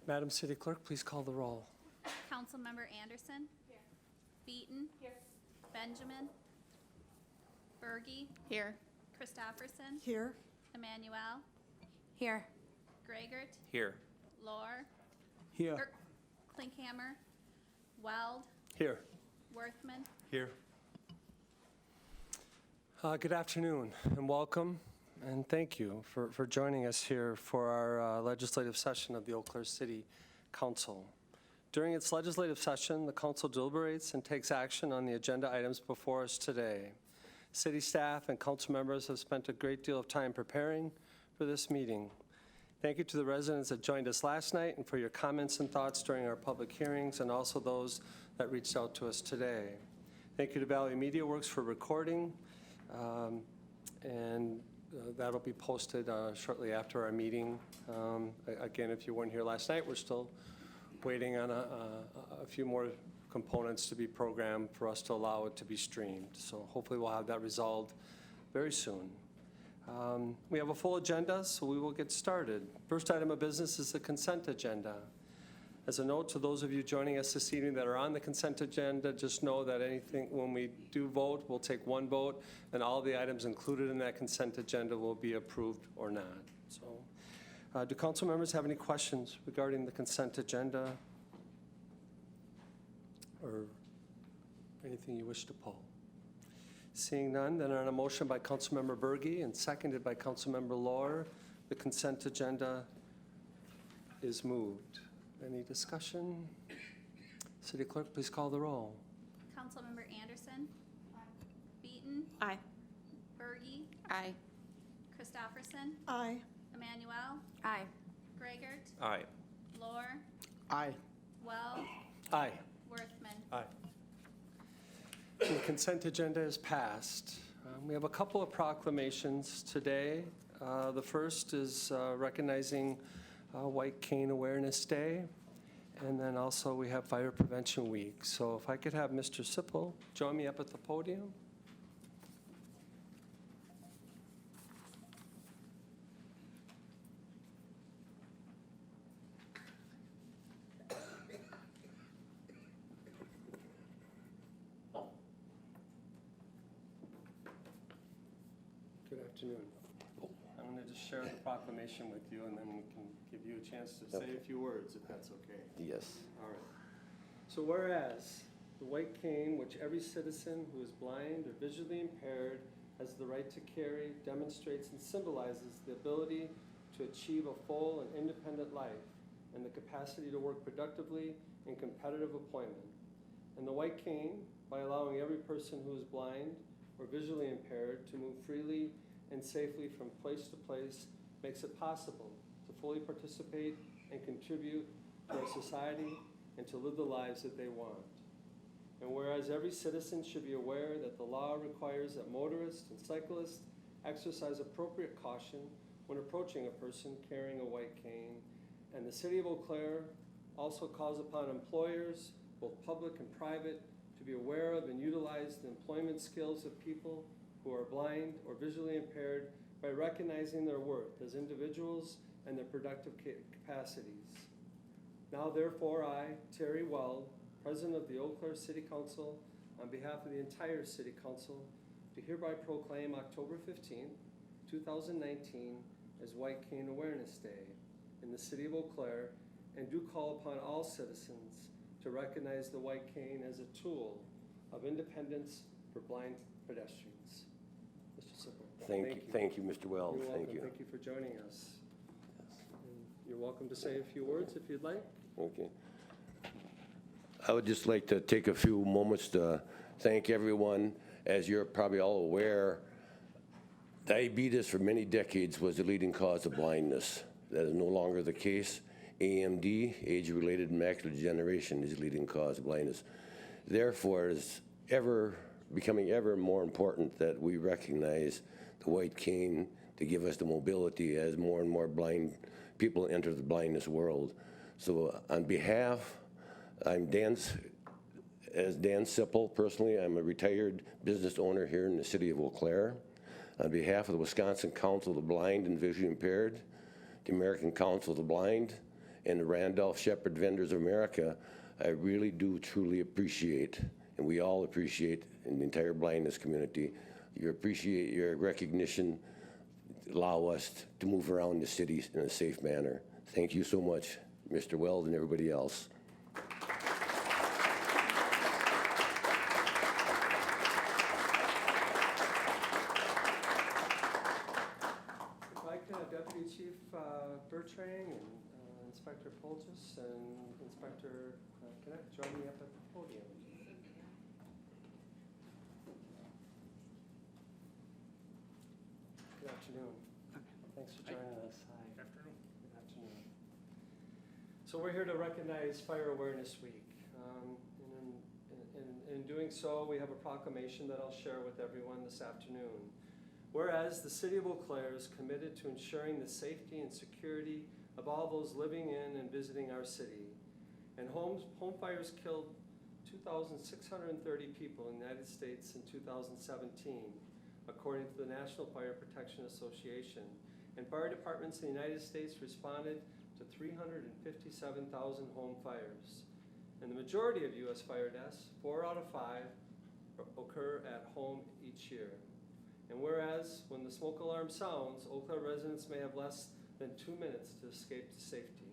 Madam City Clerk, please call the roll. Councilmember Anderson. Here. Beaton. Here. Benjamin. Berge. Here. Christopherson. Here? Emmanuel. Here. Greigert. Here. Lohr. Here. Klinkhammer. Weld. Here. Worthman. Here. Good afternoon and welcome, and thank you for joining us here for our legislative session of the Eau Claire City Council. During its legislative session, the council deliberates and takes action on the agenda items before us today. City staff and council members have spent a great deal of time preparing for this meeting. Thank you to the residents that joined us last night and for your comments and thoughts during our public hearings, and also those that reached out to us today. Thank you to Valley Media Works for recording. That'll be posted shortly after our meeting. Again, if you weren't here last night, we're still waiting on a few more components to be programmed for us to allow it to be streamed. So hopefully we'll have that resolved very soon. We have a full agenda, so we will get started. First item of business is the consent agenda. As a note to those of you joining us this evening that are on the consent agenda, just know that when we do vote, we'll take one vote, and all the items included in that consent agenda will be approved or not. So, do council members have any questions regarding the consent agenda or anything you wish to pull? Seeing none, then on a motion by Councilmember Berge and seconded by Councilmember Lohr, the consent agenda is moved. Any discussion? City Clerk, please call the roll. Councilmember Anderson. Aye. Beaton. Aye. Berge. Aye. Christopherson. Aye. Emmanuel. Aye. Greigert. Aye. Lohr. Aye. Weld. Aye. Worthman. Aye. The consent agenda is passed. We have a couple of proclamations today. The first is recognizing White Cane Awareness Day, and then also we have Fire Prevention Week. So if I could have Mr. Sippel join me up at the podium. Good afternoon. I'm going to just share the proclamation with you, and then we can give you a chance to say a few words, if that's okay. Yes. All right. So whereas the white cane, which every citizen who is blind or visually impaired has the right to carry, demonstrates and symbolizes the ability to achieve a full and independent life and the capacity to work productively in competitive employment. And the white cane, by allowing every person who is blind or visually impaired to move freely and safely from place to place, makes it possible to fully participate and contribute to our society and to live the lives that they want. And whereas every citizen should be aware that the law requires that motorists and cyclists exercise appropriate caution when approaching a person carrying a white cane. And the City of Eau Claire also calls upon employers, both public and private, to be aware of and utilize the employment skills of people who are blind or visually impaired by recognizing their worth as individuals and their productive capacities. Now therefore, I, Terry Weld, President of the Eau Claire City Council, on behalf of the entire City Council, do hereby proclaim October 15th, 2019 as White Cane Awareness Day in the City of Eau Claire, and do call upon all citizens to recognize the white cane as a tool of independence for blind pedestrians. Mr. Sippel. Thank you, Mr. Wells. You're Thank welcome. you. Thank you for joining us. And you're welcome to say a few words if you'd like. Okay. I would just like to take a few moments to thank everyone. As you're probably all aware, diabetes for many decades was the leading cause of blindness. That is no longer the case. AMD, age-related macular degeneration, is the leading cause of blindness. Therefore, it is becoming ever more important that we recognize the white cane to give us the mobility as more and more blind people enter the blindness world. So on behalf, as Dan Sippel, personally, I'm a retired business owner here in the City of Eau Claire. On behalf of the Wisconsin Council of the Blind and Visually Impaired, the American Council of the Blind, and the Randolph Shepherd Vendors of America, I really do truly appreciate, and we all appreciate in the entire blindness community, appreciate your recognition, allow us to move around the city in a safe manner. Thank you so much, Mr. Weld and everybody else. If I could have Deputy Chief Bertrand and Inspector Polges and Inspector Connect join me up at the podium. Good afternoon. Thanks for joining us. Hi. Good afternoon. Good afternoon. So we're here to recognize Fire Awareness Week. And in doing so, we have a proclamation that I'll share with everyone this afternoon. Whereas the City of Eau Claire is committed to ensuring the safety and security of all those living in and visiting our city. And home fires killed 2,630 people in the United States in 2017, according to the National Fire Protection Association. And fire departments in the United States responded to 357,000 home fires. And the majority of U.S. fire deaths, 4 out of 5, occur at home each year. And whereas when the smoke alarm sounds, Eau Claire residents may have less than 2 minutes to escape to safety.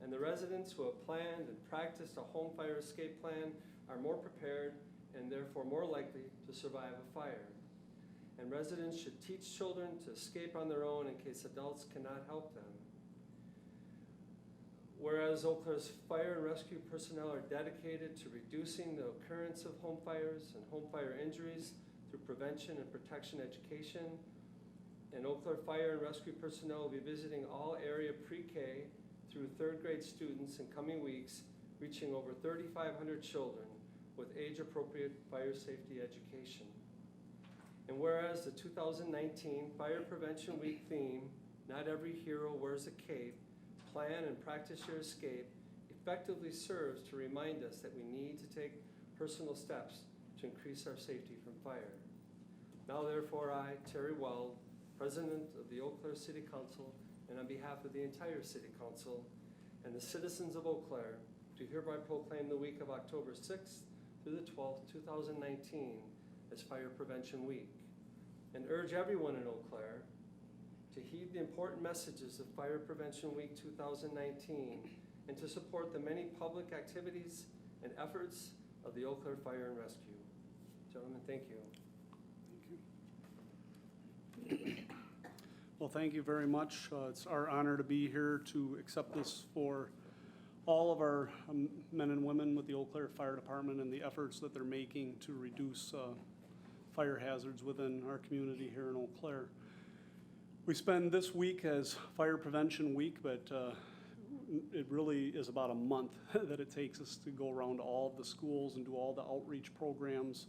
And the residents who have planned and practiced a home fire escape plan are more prepared and therefore more likely to survive a fire. And residents should teach children to escape on their own in case adults cannot help them. Whereas Eau Claire's fire and rescue personnel are dedicated to reducing the occurrence of home fires and home fire injuries through prevention and protection education, and Eau Claire fire and rescue personnel will be visiting all area pre-K through 3rd grade students in coming weeks, reaching over 3,500 children with age-appropriate fire safety education. And whereas the 2019 Fire Prevention Week theme, Not Every Hero Wears a Cape, Plan and Practice Your Escape, effectively serves to remind us that we need to take personal steps to increase our safety from fire. Now therefore I, Terry Weld, President of the Eau Claire City Council, and on behalf of the entire City Council and the citizens of Eau Claire, do hereby proclaim the week of October 6th through the 12th, 2019 as Fire Prevention Week, and urge everyone in Eau Claire to heed the important messages of Fire Prevention Week 2019 and to support the many public activities and efforts of the Eau Claire Fire and Rescue. Gentlemen, thank you. Well, thank you very much. It's our honor to be here to accept this for all of our men and women with the Eau Claire Fire Department and the efforts that they're making to reduce fire hazards within our community here in Eau Claire. We spend this week as Fire Prevention Week, but it really is about a month that it takes us to go around to all of the schools and do all the outreach programs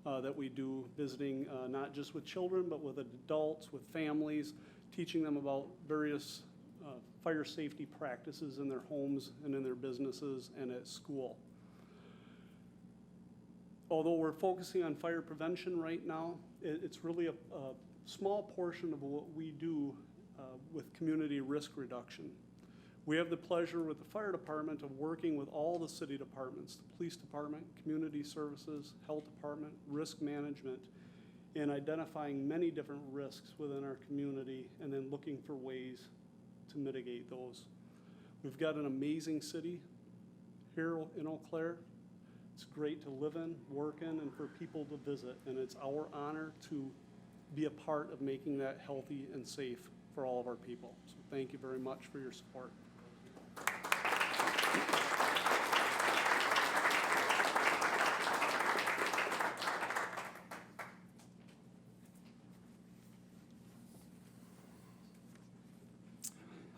that we do, visiting not just with children, but with adults, with families, teaching them about various fire safety practices in their homes and in their businesses and at school. Although we're focusing on fire prevention right now, it's really a small portion of what we do with community risk reduction. We have the pleasure with the fire department of working with all the city departments, the police department, community services, health department, risk management, in identifying many different risks within our community and then looking for ways to mitigate those. We've got an amazing city here in Eau Claire. It's great to live in, work in, and for people to visit, and it's our honor to be a part of making that healthy and safe for all of our people. So thank you very much for your support.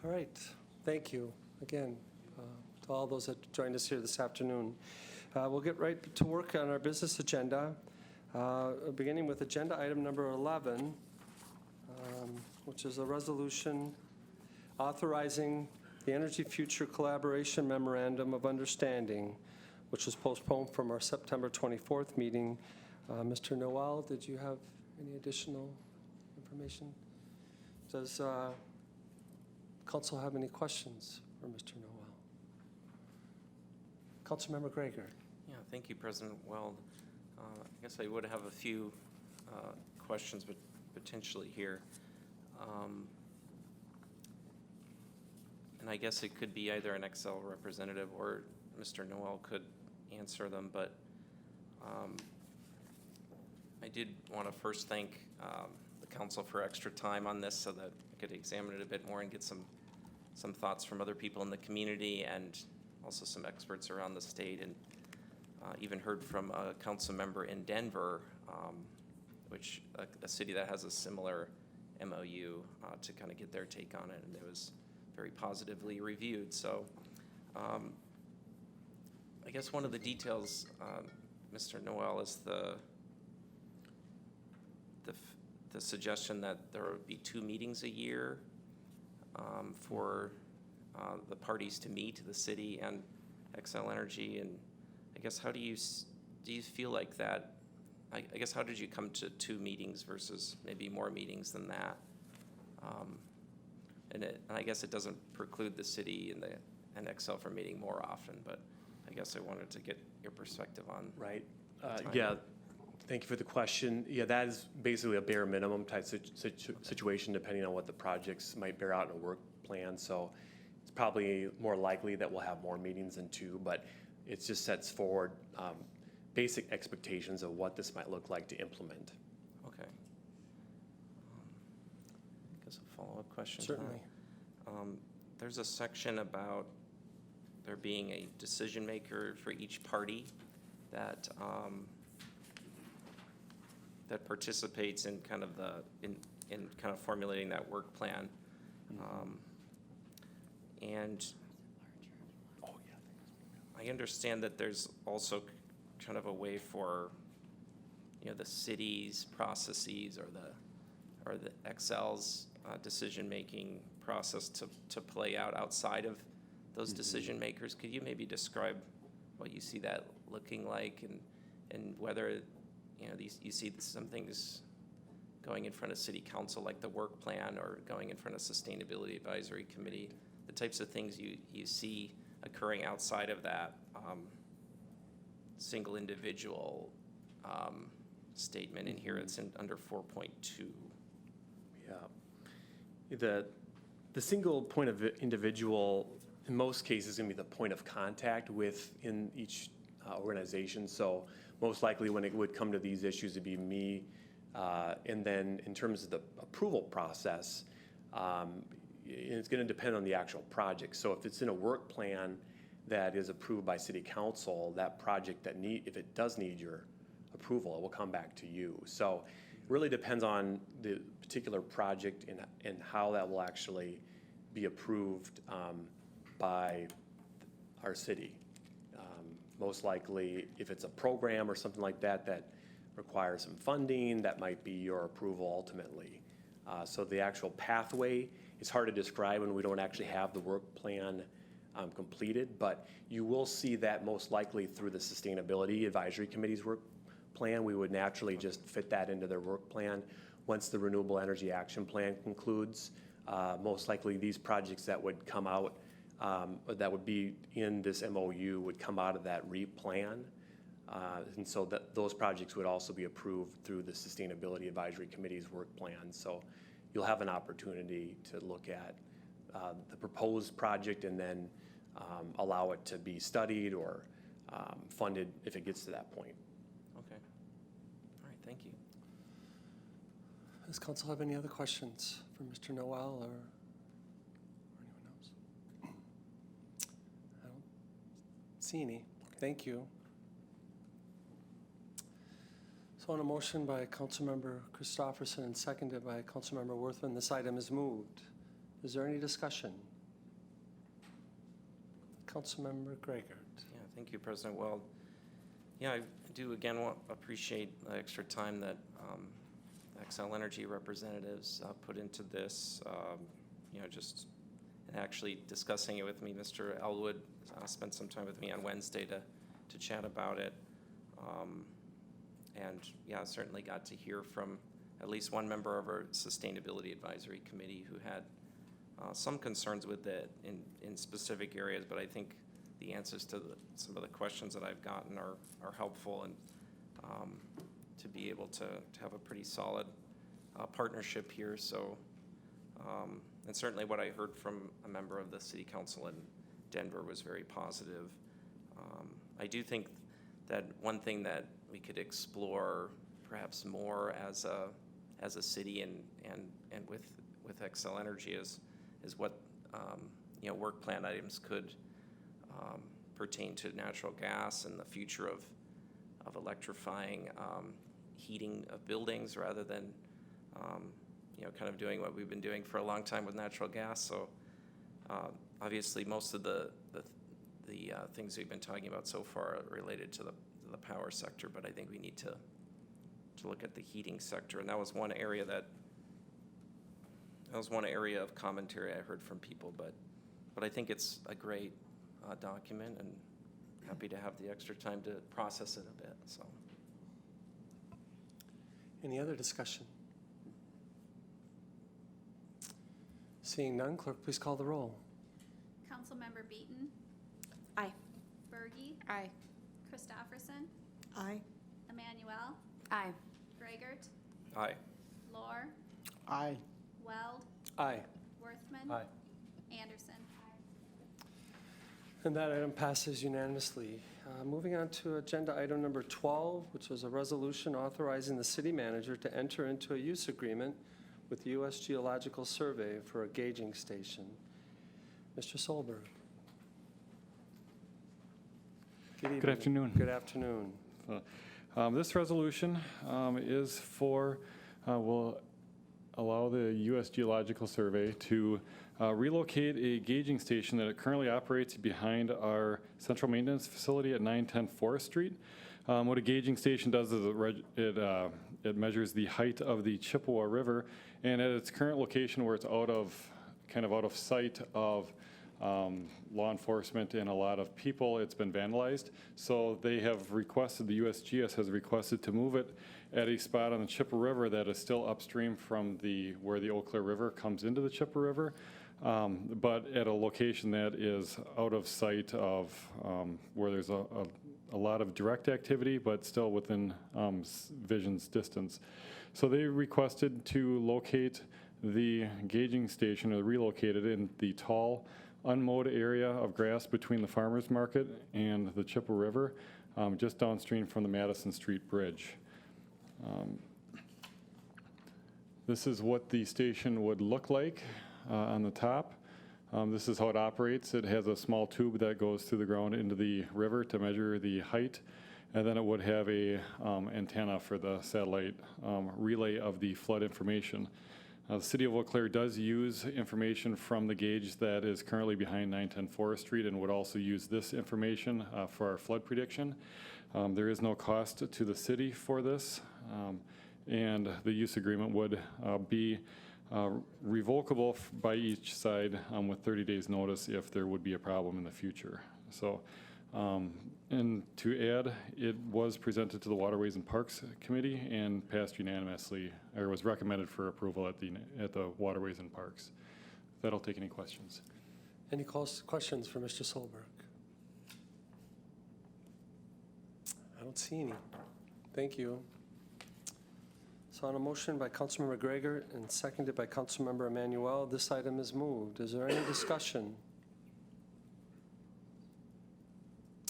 All right, thank you again to all those that joined us here this afternoon. We'll get right to work on our business agenda, beginning with agenda item number 11, which is a resolution authorizing the Energy Future Collaboration Memorandum of Understanding, which was postponed from our September 24th meeting. Mr. Noel, did you have any additional information? Does council have any questions for Mr. Noel? Councilmember Gregor. Yeah, thank you, President Weld. I guess I would have a few questions, but potentially here. And I guess it could be either an Excel representative or Mr. Noel could answer them, but I did want to first thank the council for extra time on this so that I could examine it a bit more and get some thoughts from other people in the community and also some experts around the state, and even heard from a council member in Denver, which a city that has a similar MOU, to kind of get their take on it, and it was very positively reviewed. So I guess one of the details, Mr. Noel, is the suggestion that there would be 2 meetings a year for the parties to meet, the city and Xcel Energy. And I guess how do you feel like that? I guess how did you come to 2 meetings versus maybe more meetings than that? And I guess it doesn't preclude the city and Xcel from meeting more often, but I guess I wanted to get your perspective on. Right. timing. Yeah. Thank you for the question. Yeah, that is basically a bare minimum type situation, depending on what the projects might bear out in a work plan. So it's probably more likely that we'll have more meetings than 2, but it just sets forward basic expectations of what this might look like to implement. Okay. I guess a follow-up question. Certainly. There's a section about there being a decision maker for each party that that participates in kind of in kind of formulating that work plan. And I understand that there's also kind of a way for, the city's processes or the Xcel's decision-making process to play out outside of those decision makers. Could you maybe describe what you see that looking like, and whether you see some things going in front of city council like the work plan, or going in front of sustainability advisory committee, the types of things you see occurring outside of that single individual statement in here. It's under 4.2. Yeah. The single point of individual, in most cases, is going to be the point of contact within each organization. So most likely when it would come to these issues, it'd be me. And then in terms of the approval process, it's going to depend on the actual project. So if it's in a work plan that is approved by city council, that project if it does need your approval, it will come back to you. So it really depends on the particular project and how that will actually be approved by our city. Most likely, if it's a program or something like that that requires some funding, that might be your approval ultimately. So the actual pathway is hard to describe when we don't actually have the work plan completed, but you will see that most likely through the Sustainability Advisory Committee's work plan. We would naturally just fit that into their work plan. Once the Renewable Energy Action Plan concludes, most likely these projects that would come out, that would be in this MOU would come out of that REAP plan. And so those projects would also be approved through the Sustainability Advisory Committee's work plan. So you'll have an opportunity to look at the proposed project and then allow it to be studied or funded if it gets to that point. Okay. All right, thank you. Does council have any other questions for Mr. Noel or anyone else? I don't see any. Thank you. So on a motion by Councilmember Christopherson and seconded by Councilmember Worthman, this item is moved. Is there any discussion? Councilmember Gregor. Yeah, thank you, President Weld. Yeah, I do again appreciate the extra time that Xcel Energy representatives put into this, just and actually discussing it with me. Mr. Elwood spent some time with me on Wednesday to chat about it. And yeah, certainly got to hear from at least one member of our Sustainability Advisory Committee who had some concerns with it in specific areas, but I think the answers to some of the questions that I've gotten are helpful, and to be able to have a pretty solid partnership here. So, and certainly what I heard from a member of the City Council in Denver was very positive. I do think that one thing that we could explore perhaps more as a city and with Xcel Energy is what work plan items could pertain to natural gas and the future of electrifying heating of buildings rather than kind of doing what we've been doing for a long time with natural gas. So obviously most of the things we've been talking about so far are related to the power sector, but I think we need to look at the heating sector, and that was one area of commentary I heard from people, but I think it's a great document, and happy to have the extra time to process it a bit. So, Any other discussion? Seeing none, clerk, please call the roll. Councilmember Beaton, Aye. Berge, Aye. Christopherson, Aye. Emmanuel, Aye. Gregert, aye. Lohr, Aye. Weld, Aye. Worthman. Aye. Anderson. And that item passes unanimously. Moving on to agenda item number 12, which was a resolution authorizing the city manager to enter into a use agreement with the U.S. Geological Survey for a gauging station. Mr. Solberg. Good afternoon. Good afternoon. This resolution is will allow the U.S. Geological Survey to relocate a gauging station that it currently operates behind our central maintenance facility at 910 Forest Street. What a gauging station does is it measures the height of the Chippewa River, and at its current location where it's out of sight of law enforcement and a lot of people, it's been vandalized. So they have requested, the USGS has requested to move it at a spot on the Chippewa River that is still upstream from where the Eau Claire River comes into the Chippewa River, but at a location that is out of sight of where there's a lot of direct activity, but still within vision's distance. So they requested to locate the gauging station, or relocate it in the tall, unmowed area of grass between the farmer's market and the Chippewa River, just downstream from the Madison Street Bridge. This is what the station would look like on the top. This is how it operates. It has a small tube that goes through the ground into the river to measure the height, and then it would have a antenna for the satellite relay of the flood information. The City of Eau Claire does use information from the gauge that is currently behind 910 Forest Street, and would also use this information for our flood prediction. There is no cost to the city for this, and the use agreement would be revocable by each side with 30 days' notice if there would be a problem in the future. So, and to add, it was presented to the Waterways and Parks Committee and passed unanimously, or was recommended for approval at the Waterways and Parks. That'll take any questions. Any questions for Mr. Solberg? I don't see any. Thank you. So on a motion by Councilmember Gregor and seconded by Councilmember Emmanuel, this item is moved. Is there any discussion?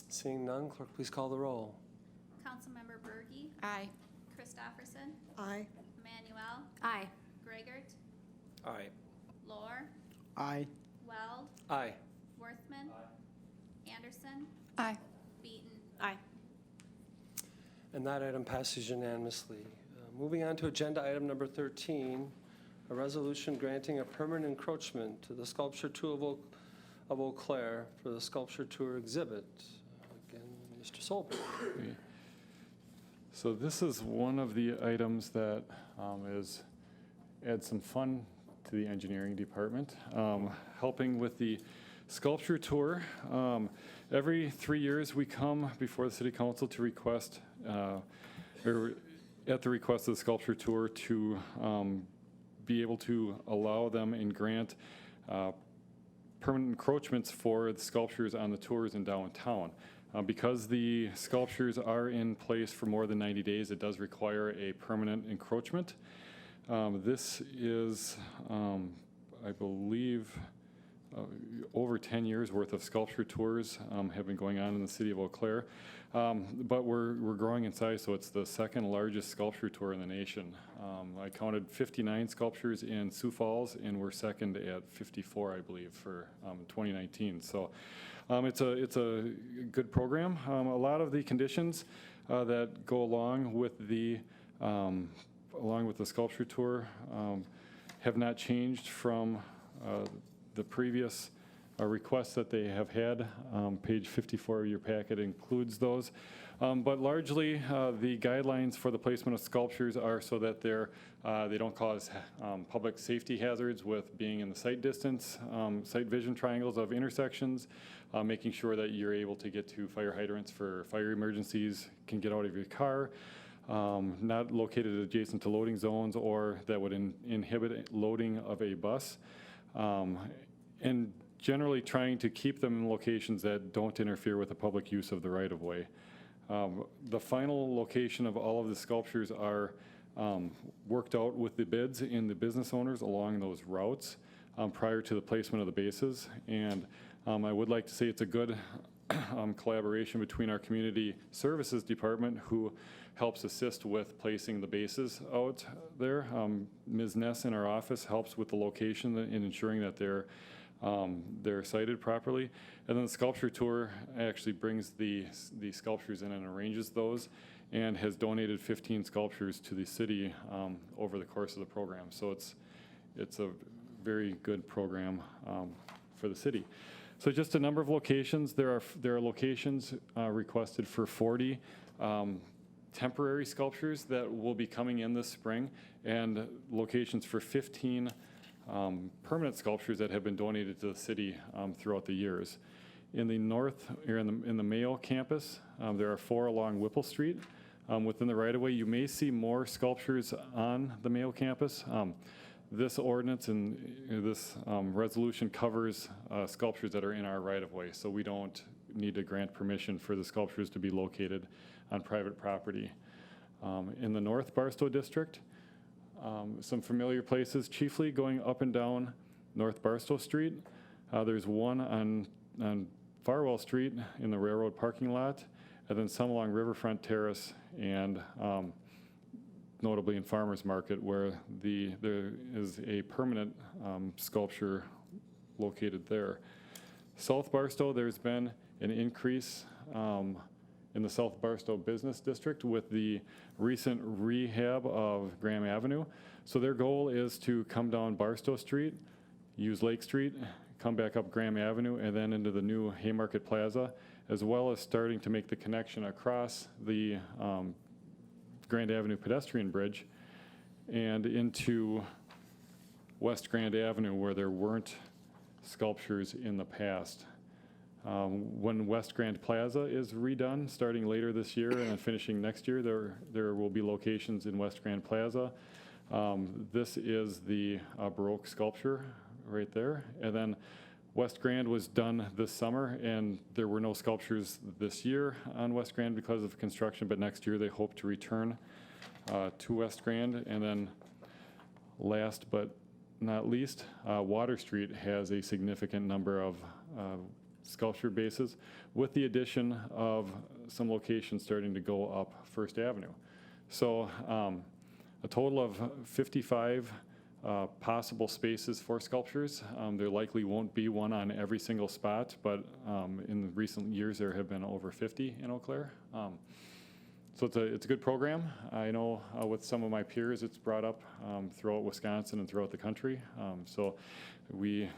Seeing none, clerk, please call the roll. Councilmember Berge, Aye. Christopherson, Aye. Emmanuel, Aye. Gregert, Aye. Lohr, Aye. Weld, Aye. Worthman, Anderson, Aye. Beaton. Aye. And that item passes unanimously. Moving on to agenda item number 13, a resolution granting a permanent encroachment to the Sculpture Tour of Eau Claire for the Sculpture Tour exhibit. Again, Mr. Solberg. Okay. So this is one of the items that adds some fun to the engineering department, helping with the sculpture tour. Every 3 years, we come before the city council to request, or at the request of the sculpture tour, to be able to allow them and grant permanent encroachments for the sculptures on the tours in downtown. Because the sculptures are in place for more than 90 days, it does require a permanent encroachment. This is, I believe, over 10 years worth of sculpture tours have been going on in the city of Eau Claire. But we're growing in size, so it's the second largest sculpture tour in the nation. I counted 59 sculptures in Sioux Falls, and we're second at 54, I believe, for 2019. So it's a good program. A lot of the conditions that go along with the sculpture tour have not changed from the previous requests that they have had. Page 54 of your packet includes those. But largely, the guidelines for the placement of sculptures are so that they don't cause public safety hazards with being in the sight distance, sight vision triangles of intersections, making sure that you're able to get to fire hydrants for fire emergencies, can get out of your car, not located adjacent to loading zones or that would inhibit loading of a bus. And generally trying to keep them in locations that don't interfere with the public use of the right-of-way. The final location of all of the sculptures are worked out with the bids and the business owners along those routes prior to the placement of the bases. And I would like to say it's a good collaboration between our community services department, who helps assist with placing the bases out there. Ms. Ness in our office helps with the location and ensuring that they're sited properly. And then the sculpture tour actually brings the sculptures in and arranges those, and has donated 15 sculptures to the city over the course of the program. So it's a very good program for the city. So just a number of locations. There are locations requested for 40 temporary sculptures that will be coming in this spring, and locations for 15 permanent sculptures that have been donated to the city throughout the years. In the north, or in the Mayo campus, there are 4 along Whipple Street. Within the right-of-way, you may see more sculptures on the Mayo campus. This ordinance and this resolution covers sculptures that are in our right-of-way, so we don't need to grant permission for the sculptures to be located on private property. In the North Barstow District, some familiar places, chiefly going up and down North Barstow Street. There's one on Farwell Street in the railroad parking lot, and then some along Riverfront Terrace, and notably in Farmers Market, where there is a permanent sculpture located there. South Barstow, there's been an increase in the South Barstow Business District with the recent rehab of Graham Avenue. So their goal is to come down Barstow Street, use Lake Street, come back up Graham Avenue, and then into the new Haymarket Plaza, as well as starting to make the connection across the Grand Avenue pedestrian bridge and into West Grand Avenue where there weren't sculptures in the past. When West Grand Plaza is redone, starting later this year and then finishing next year, there will be locations in West Grand Plaza. This is the Baroque sculpture right there. And then West Grand was done this summer, and there were no sculptures this year on West Grand because of construction, but next year they hope to return to West Grand. And then last but not least, Water Street has a significant number of sculpture bases, with the addition of some locations starting to go up First Avenue. So a total of 55 possible spaces for sculptures. There likely won't be one on every single spot, but in the recent years there have been over 50 in Eau Claire. So it's a good program. I know with some of my peers it's brought up throughout Wisconsin and throughout the country. So we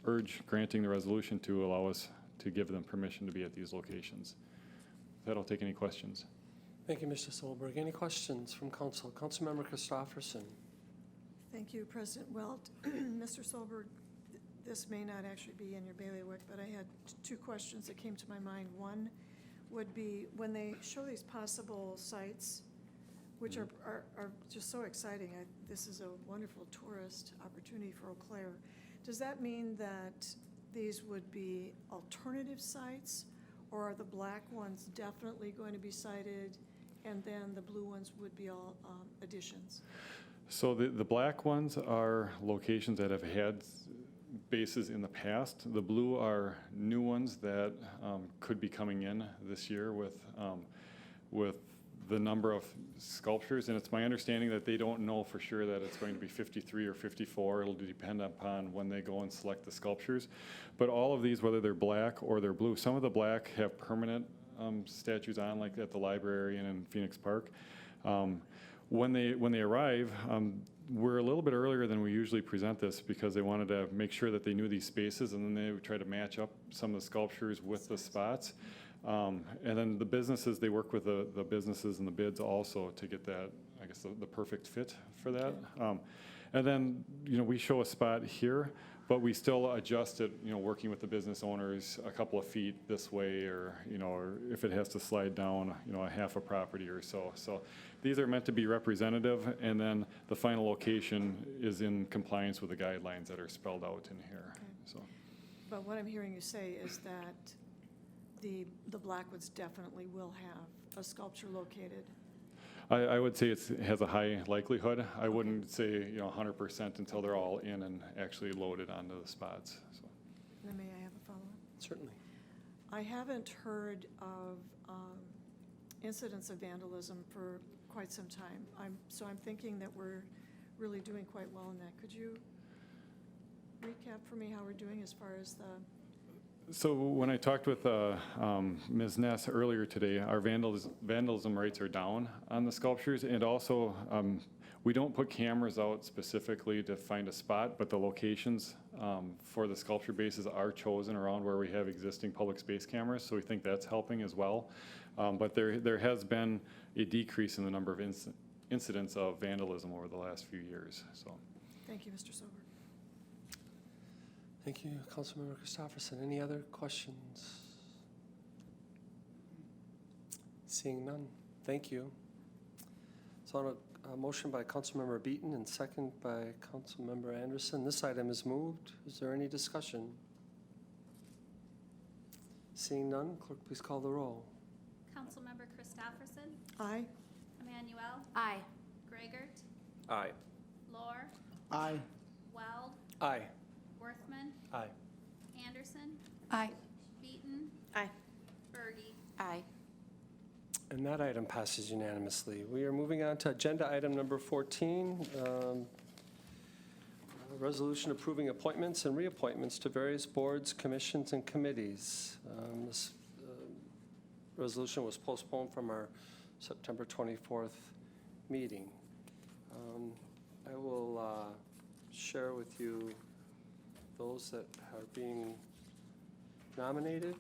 urge granting the resolution to allow us to give them permission to be at these locations. That'll take any questions. Thank you, Mr. Solberg. Any questions from council? Councilmember Christopherson. Thank you, President Welt. Mr. Solberg, this may not actually be in your bailiwick, but I had two questions that came to my mind. One would be, when they show these possible sites, which are just so exciting, this is a wonderful tourist opportunity for Eau Claire. Does that mean that these would be alternative sites, or are the black ones definitely going to be cited, and then the blue ones would be all additions? So the black ones are locations that have had bases in the past. The blue are new ones that could be coming in this year with the number of sculptures. And it's my understanding that they don't know for sure that it's going to be 53 or 54. It'll depend upon when they go and select the sculptures. But all of these, whether they're black or they're blue, some of the black have permanent statues on, like at the library and in Phoenix Park. When they arrive, we're a little bit earlier than we usually present this because they wanted to make sure that they knew these spaces, and then they would try to match up some of the sculptures with the spots. And then the businesses, they work with the businesses and the bids also to get that, I guess, the perfect fit for that. And then, we show a spot here, but we still adjust it, working with the business owners a couple of feet this way, or, or if it has to slide down, a half a property or so. So these are meant to be representative, and then the final location is in compliance with the guidelines that are spelled out in here. Okay. So. But what I'm hearing you say is that the black ones definitely will have a sculpture located. I would say it has a high likelihood. I wouldn't say 100% until they're all in and actually loaded onto the spots. So. Then may I have a follow-up? Certainly. I haven't heard of incidents of vandalism for quite some time. So I'm thinking that we're really doing quite well in that. Could you recap for me how we're doing as far as the... So when I talked with Ms. Ness earlier today, our vandalism rates are down on the sculptures, and also we don't put cameras out specifically to find a spot, but the locations for the sculpture bases are chosen around where we have existing public space cameras, so we think that's helping as well. But there has been a decrease in the number of incidents of vandalism over the last few years. So. Thank you, Mr. Solberg. Thank you, Councilmember Christopherson. Any other questions? Seeing none, thank you. So on a motion by Councilmember Beaton and second by Councilmember Anderson, this item is moved. Is there any discussion? Seeing none, clerk, please call the roll. Councilmember Christopherson, Aye. Emmanuel, Aye. Grigert, Aye. Lohr, Aye. Weld, Aye. Worthman, Aye. Anderson, Aye. Beaton, Aye. Bergy. Aye. And that item passes unanimously. We are moving on to agenda item number 14, a resolution approving appointments and reappointments to various boards, commissions, and committees. This resolution was postponed from our September 24th meeting. I will share with you those that are being nominated.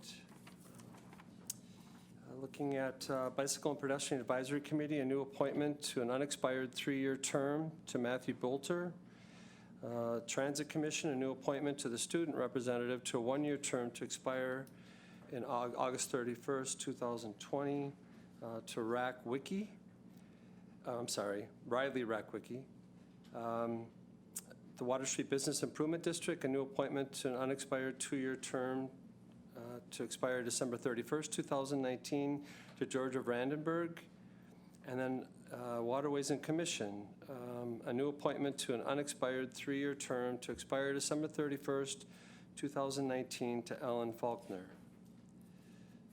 Looking at Bicycle and Pedestrian Advisory Committee, a new appointment to an unexpired 3-year term to Matthew Bolter. Transit Commission, a new appointment to the student representative to a one-year term to expire in August 31st, 2020, to Riley Rackwicki. The Water Street Business Improvement District, a new appointment to an unexpired two-year term to expire December 31st, 2019, to Georgia Brandenburg. And then Waterways and Commission, a new appointment to an unexpired three-year term to expire December 31st, 2019, to Ellen Faulkner.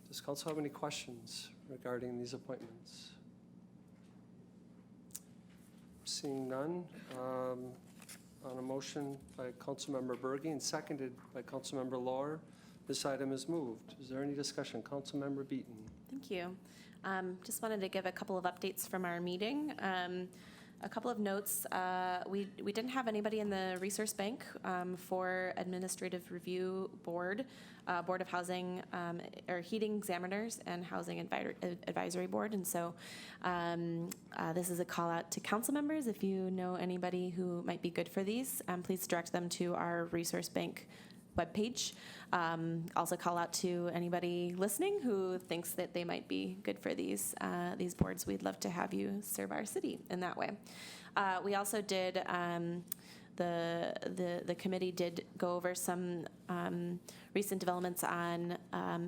Does council have any questions regarding these appointments? Seeing none, on a motion by Councilmember Berge and seconded by Councilmember Lohr, this item is moved. Is there any discussion? Councilmember Beaton. Thank you. Just wanted to give a couple of updates from our meeting. A couple of notes. We didn't have anybody in the resource bank for Administrative Review Board, Board of Housing, or Heating Examiners and Housing Advisory Board. And so this is a call out to council members. If you know anybody who might be good for these, please direct them to our resource bank webpage. Also call out to anybody listening who thinks that they might be good for these boards. We'd love to have you serve our city in that way. We also did, the committee did go over some recent developments on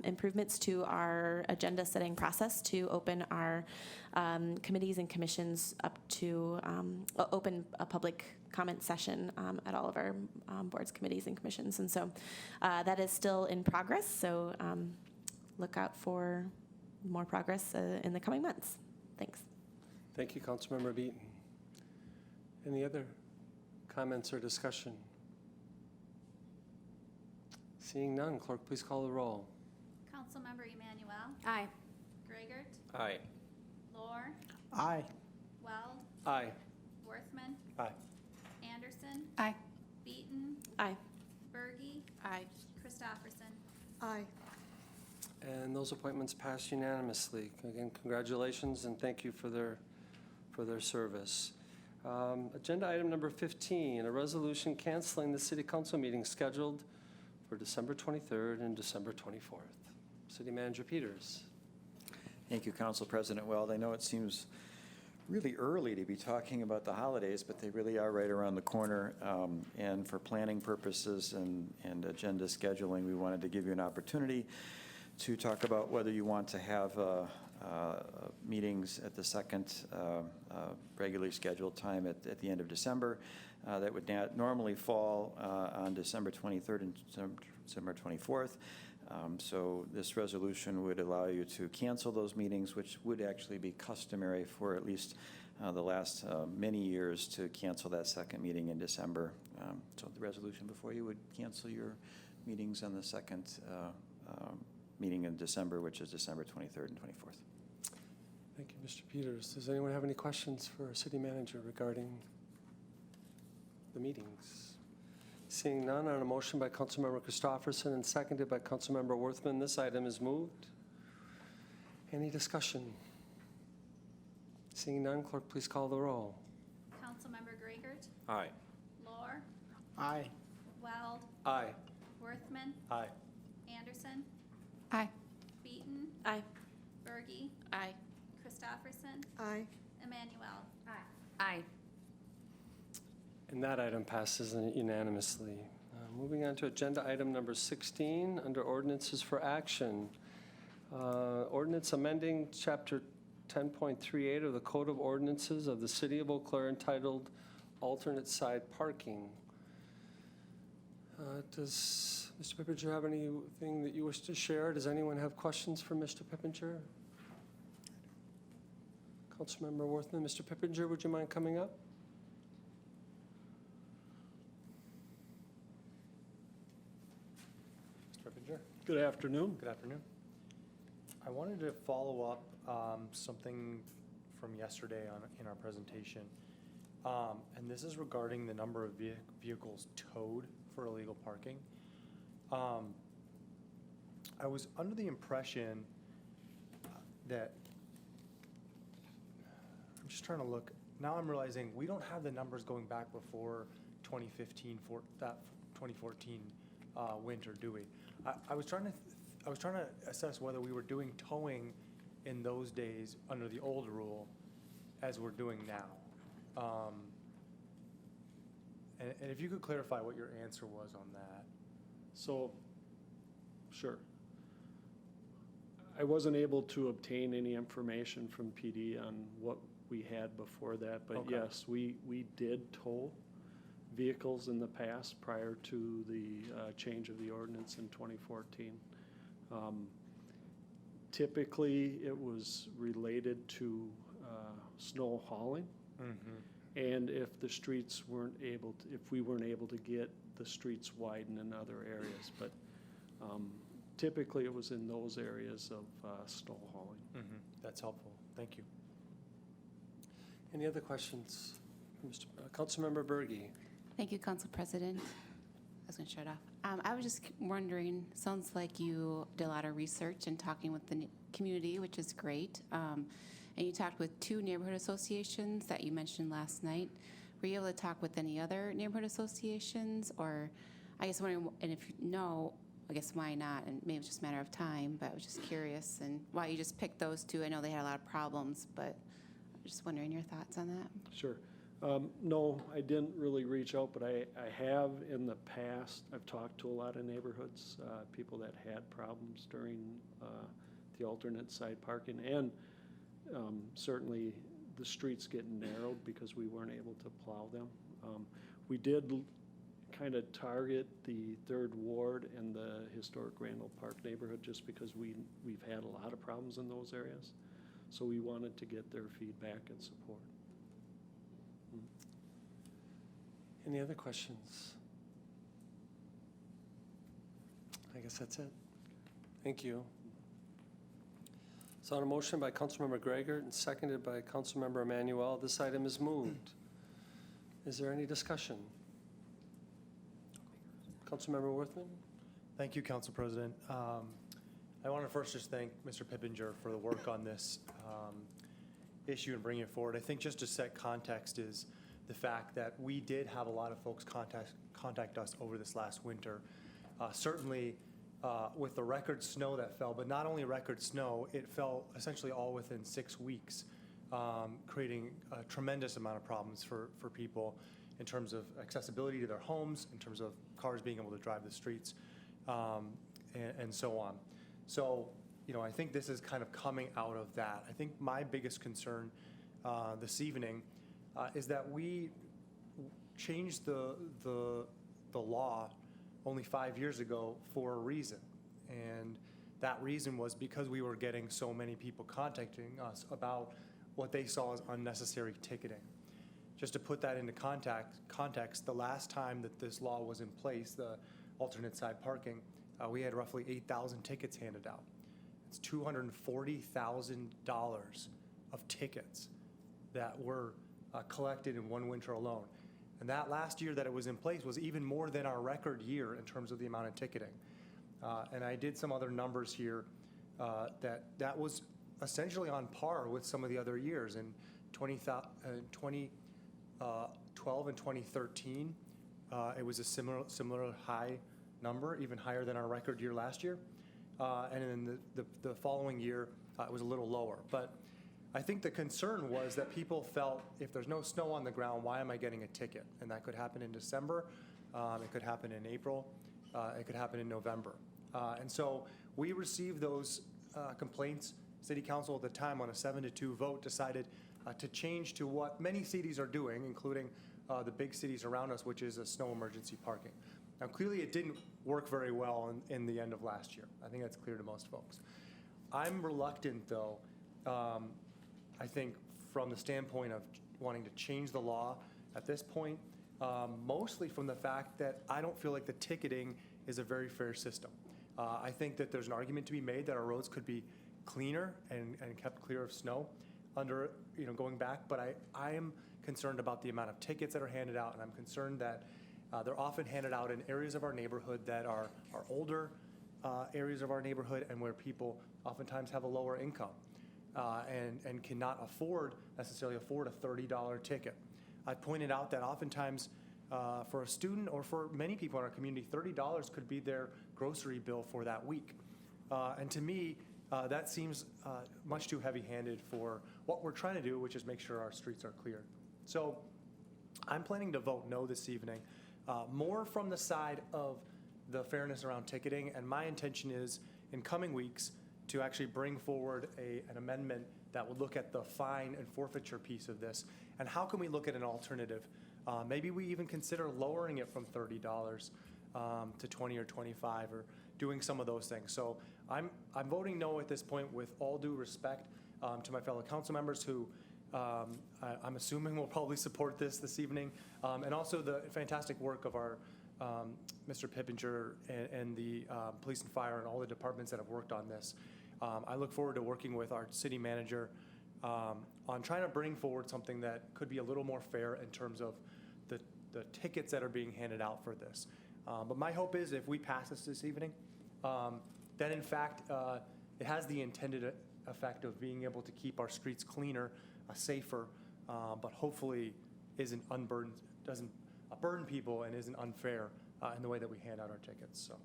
improvements to our agenda setting process to open our committees and commissions up to open a public comment session at all of our boards, committees, and commissions. And so that is still in progress, so look out for more progress in the coming months. Thanks. Thank you, Councilmember Beaton. Any other comments or discussion? Seeing none, clerk, please call the roll. Councilmember Emanuel. Aye. Grigert. Aye. Lohr. Aye. Weld. Aye. Worthman. Aye. Anderson. Aye. Beaton. Aye. Berge. Aye. Christopherson. Aye. And those appointments passed unanimously. Again, congratulations and thank you for their service. Agenda item number 15, a resolution canceling the city council meeting scheduled for December 23rd and December 24th. City Manager Peters. Thank you, Council President Weld. I know it seems really early to be talking about the holidays, but they really are right around the corner. And for planning purposes and agenda scheduling, we wanted to give you an opportunity to talk about whether you want to have meetings at the second regularly scheduled time at the end of December. That would normally fall on December 23rd and December 24th. So this resolution would allow you to cancel those meetings, which would actually be customary for at least the last many years to cancel that second meeting in December. So the resolution before you would cancel your meetings on the second meeting in December, which is December 23rd and 24th. Thank you, Mr. Peters. Does anyone have any questions for our city manager regarding the meetings? Seeing none, on a motion by Councilmember Christopherson and seconded by Councilmember Worthman, this item is moved. Any discussion? Seeing none, clerk, please call the roll. Councilmember Grigert. Aye. Lohr. Aye. Weld. Aye. Worthman. Aye. Anderson. Aye. Beaton. Aye. Berge. Aye. Christopherson. Aye. Emmanuel. Aye. And that item passes unanimously. Moving on to agenda item number 16, under ordinances for action. Ordinance amending chapter 10.38 of the Code of Ordinances of the City of Eau Claire entitled Alternate Side Parking. Does Mr. Pippinger have anything that you wish to share? Does anyone have questions for Mr. Pippinger? Councilmember Worthman, Mr. Pippinger, would you mind coming up? Mr. Pippinger? Good afternoon. Good afternoon. I wanted to follow up something from yesterday in our presentation. And this is regarding the number of vehicles towed for illegal parking. I was under the impression that, I'm just trying to look, now I'm realizing we don't have the numbers going back before that 2014 winter, do we? I was trying to assess whether we were doing towing in those days under the old rule as we're doing now. And if you could clarify what your answer was on that. So, sure. I wasn't able to obtain any information from PD on what we had before that, but Okay. yes, we did tow vehicles in the past prior to the change of the ordinance in 2014. Typically, it was related to snow hauling. And if the streets weren't able to, if we weren't able to get the streets widened in other areas, but typically it was in those areas of snow hauling. That's helpful. Thank you. Any other questions? Councilmember Berge. Thank you, Council President. I was going to shut off. I was just wondering, sounds like you did a lot of research and talking with the community, which is great. And you talked with 2 neighborhood associations that you mentioned last night. Were you able to talk with any other neighborhood associations? Or I guess wondering, and if you know, I guess why not? And maybe it's just a matter of time, but I was just curious and why you just picked those 2. I know they had a lot of problems, but I'm just wondering your thoughts on that. Sure. No, I didn't really reach out, but I have in the past. I've talked to a lot of neighborhoods, people that had problems during the alternate side parking, and certainly the streets getting narrowed because we weren't able to plow them. We did kind of target the 3rd Ward and the historic Randall Park neighborhood just because we've had a lot of problems in those areas. So we wanted to get their feedback and support. Any other questions? I guess that's it. Thank you. So on a motion by Councilmember Gregor and seconded by Councilmember Emmanuel, this item is moved. Is there any discussion? Councilmember Worthman? Thank you, Council President. I want to first just thank Mr. Pippinger for the work on this issue and bringing it forward. I think just to set context is the fact that we did have a lot of folks contact us over this last winter. Certainly with the record snow that fell, but not only record snow, it fell essentially all within 6 weeks, creating a tremendous amount of problems for people in terms of accessibility to their homes, in terms of cars being able to drive the streets, and so on. So, you know, I think this is kind of coming out of that. I think my biggest concern this evening is that we changed the law only 5 years ago for a reason. And that reason was because we were getting so many people contacting us about what they saw as unnecessary ticketing. Just to put that into context, the last time that this law was in place, the alternate side parking, we had roughly 8,000 tickets handed out. It's $240,000 of tickets that were collected in one winter alone. And that last year that it was in place was even more than our record year in terms of the amount of ticketing. And I did some other numbers here that was essentially on par with some of the other years. In 2012 and 2013, it was a similar high number, even higher than our record year last year. And then the following year, it was a little lower. But I think the concern was that people felt, if there's no snow on the ground, why am I getting a ticket? And that could happen in December, it could happen in April, it could happen in November. And so we received those complaints. City Council at the time, on a 7-2 vote, decided to change to what many cities are doing, including the big cities around us, which is a snow emergency parking. Now, clearly it didn't work very well in the end of last year. I think that's clear to most folks. I'm reluctant, though, I think from the standpoint of wanting to change the law at this point, mostly from the fact that I don't feel like the ticketing is a very fair system. I think that there's an argument to be made that our roads could be cleaner and kept clear of snow under, going back, but I am concerned about the amount of tickets that are handed out, and I'm concerned that they're often handed out in areas of our neighborhood that are older areas of our neighborhood and where people oftentimes have a lower income and cannot necessarily afford a $30 ticket. I pointed out that oftentimes For a student or for many people in our community, $30 could be their grocery bill for that week. And to me, that seems much too heavy-handed for what we're trying to do, which is make sure our streets are clear. So I'm planning to vote no this evening, more from the side of the fairness around ticketing, and my intention is, in coming weeks, to actually bring forward an amendment that would look at the fine and forfeiture piece of this, and how can we look at an alternative? Maybe we even consider lowering it from $30 to $20 or $25, or doing some of those things. So I'm voting no at this point, with all due respect to my fellow council members who I'm assuming will probably support this evening, and also the fantastic work of our Mr. Pippinger and the police and fire and all the departments that have worked on this. I look forward to working with our city manager on trying to bring forward something that could be a little more fair in terms of the tickets that are being handed out for this. But my hope is, if we pass this evening, then in fact it has the intended effect of being able to keep our streets cleaner, safer, but hopefully doesn't burden people and isn't unfair in the way that we hand out our tickets. So,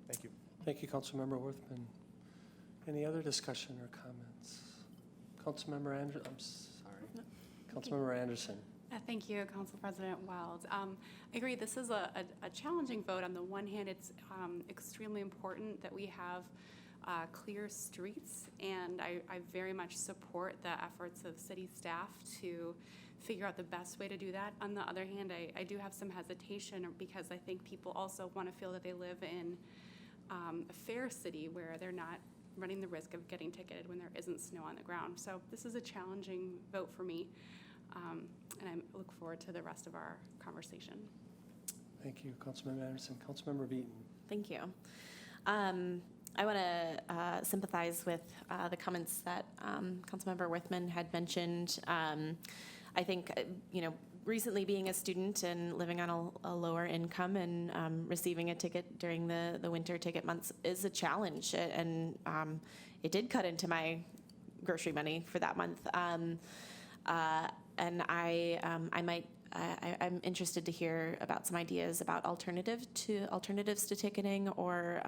thank you. Thank you, Councilmember Worthman. Any other discussion or comments? Councilmember Anderson, I'm sorry. Councilmember Anderson. Thank you, Council President Wild. I agree, this is a challenging vote. On the one hand, it's extremely important that we have clear streets, and I very much support the efforts of city staff to figure out the best way to do that. On the other hand, I do have some hesitation, because I think people also want to feel that they live in a fair city where they're not running the risk of getting ticketed when there isn't snow on the ground. So this is a challenging vote for me, and I look forward to the rest of our conversation. Thank you, Councilmember Anderson. Councilmember Beaton. Thank you. I want to sympathize with the comments that Councilmember Worthman had mentioned. I think, recently being a student and living on a lower income and receiving a ticket during the winter ticket months is a challenge, and it did cut into my grocery money for that month. And I'm interested to hear about some ideas about alternatives to ticketing, or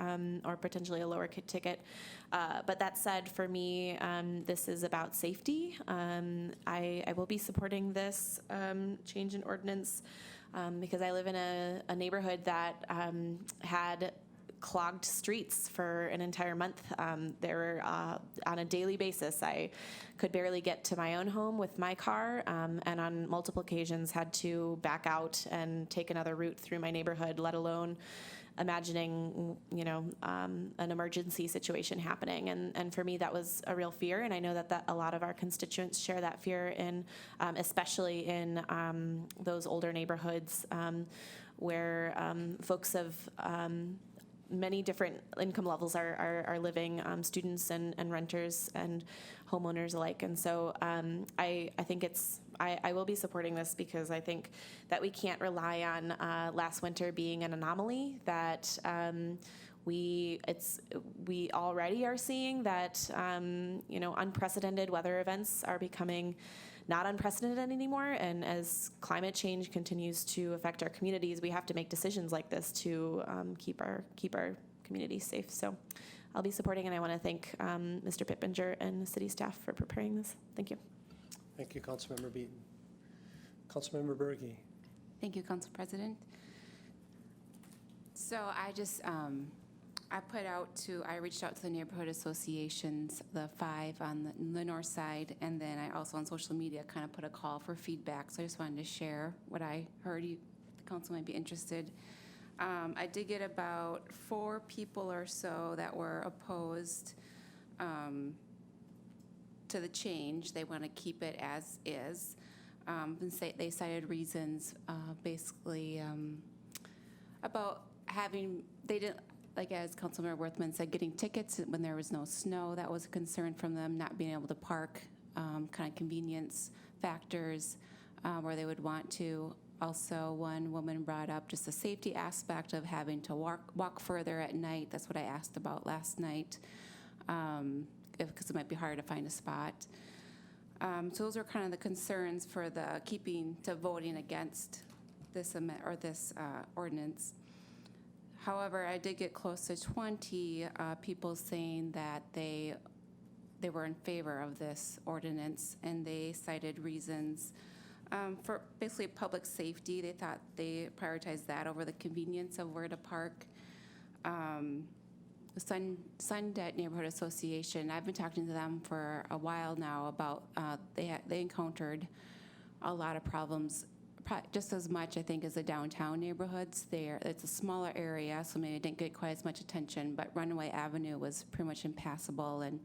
potentially a lower ticket. But that said, for me, this is about safety. I will be supporting this change in ordinance because I live in a neighborhood that had clogged streets for an entire month. There were, on a daily basis, I could barely get to my own home with my car, and on multiple occasions had to back out and take another route through my neighborhood, let alone imagining, an emergency situation happening. And for me, that was a real fear, and I know that a lot of our constituents share that fear, especially in those older neighborhoods where folks of many different income levels are living, students and renters and homeowners alike. And so I think I will be supporting this, because I think that we can't rely on last winter being an anomaly, that we already are seeing that unprecedented weather events are becoming not unprecedented anymore, and as climate change continues to affect our communities, we have to make decisions like this to keep our communities safe. So I'll be supporting, and I want to thank Mr. Pippinger and the city staff for preparing this. Thank you. Thank you, Councilmember Beaton. Councilmember Berge. Thank you, Council President. So I just, I reached out to the neighborhood associations, the 5 on the north side, and then I also on social media kind of put a call for feedback. So I just wanted to share what I heard. The council might be interested. I did get about 4 people or so that were opposed to the change. They want to keep it as is. And they cited reasons basically about they didn't, like as Councilmember Worthman said, getting tickets when there was no snow. That was a concern from them, not being able to park, kind of convenience factors where they would want to. Also, one woman brought up just the safety aspect of having to walk further at night. That's what I asked about last night, because it might be hard to find a spot. So those are kind of the concerns for voting against this ordinance. However, I did get close to 20 people saying that they were in favor of this ordinance, and they cited reasons for basically public safety. They thought they prioritized that over the convenience of where to park. Sundet Neighborhood Association, I've been talking to them for a while now about they encountered a lot of problems, just as much, I think, as the downtown neighborhoods. It's a smaller area, so maybe it didn't get quite as much attention, but Runaway Avenue was pretty much impassable, and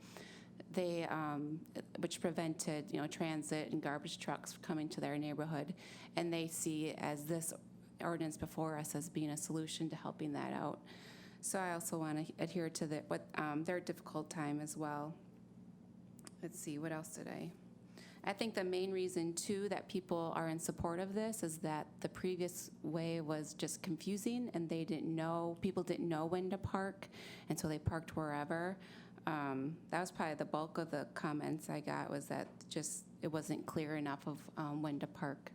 they, which prevented, transit and garbage trucks coming to their neighborhood. And they see as this ordinance before us as being a solution to helping that out. So I also want to adhere to their difficult time as well. Let's see, what else did I think the main reason, too, that people are in support of this is that the previous way was just confusing, and people didn't know when to park, and so they parked wherever. That was probably the bulk of the comments I got, was that just it wasn't clear enough of when to park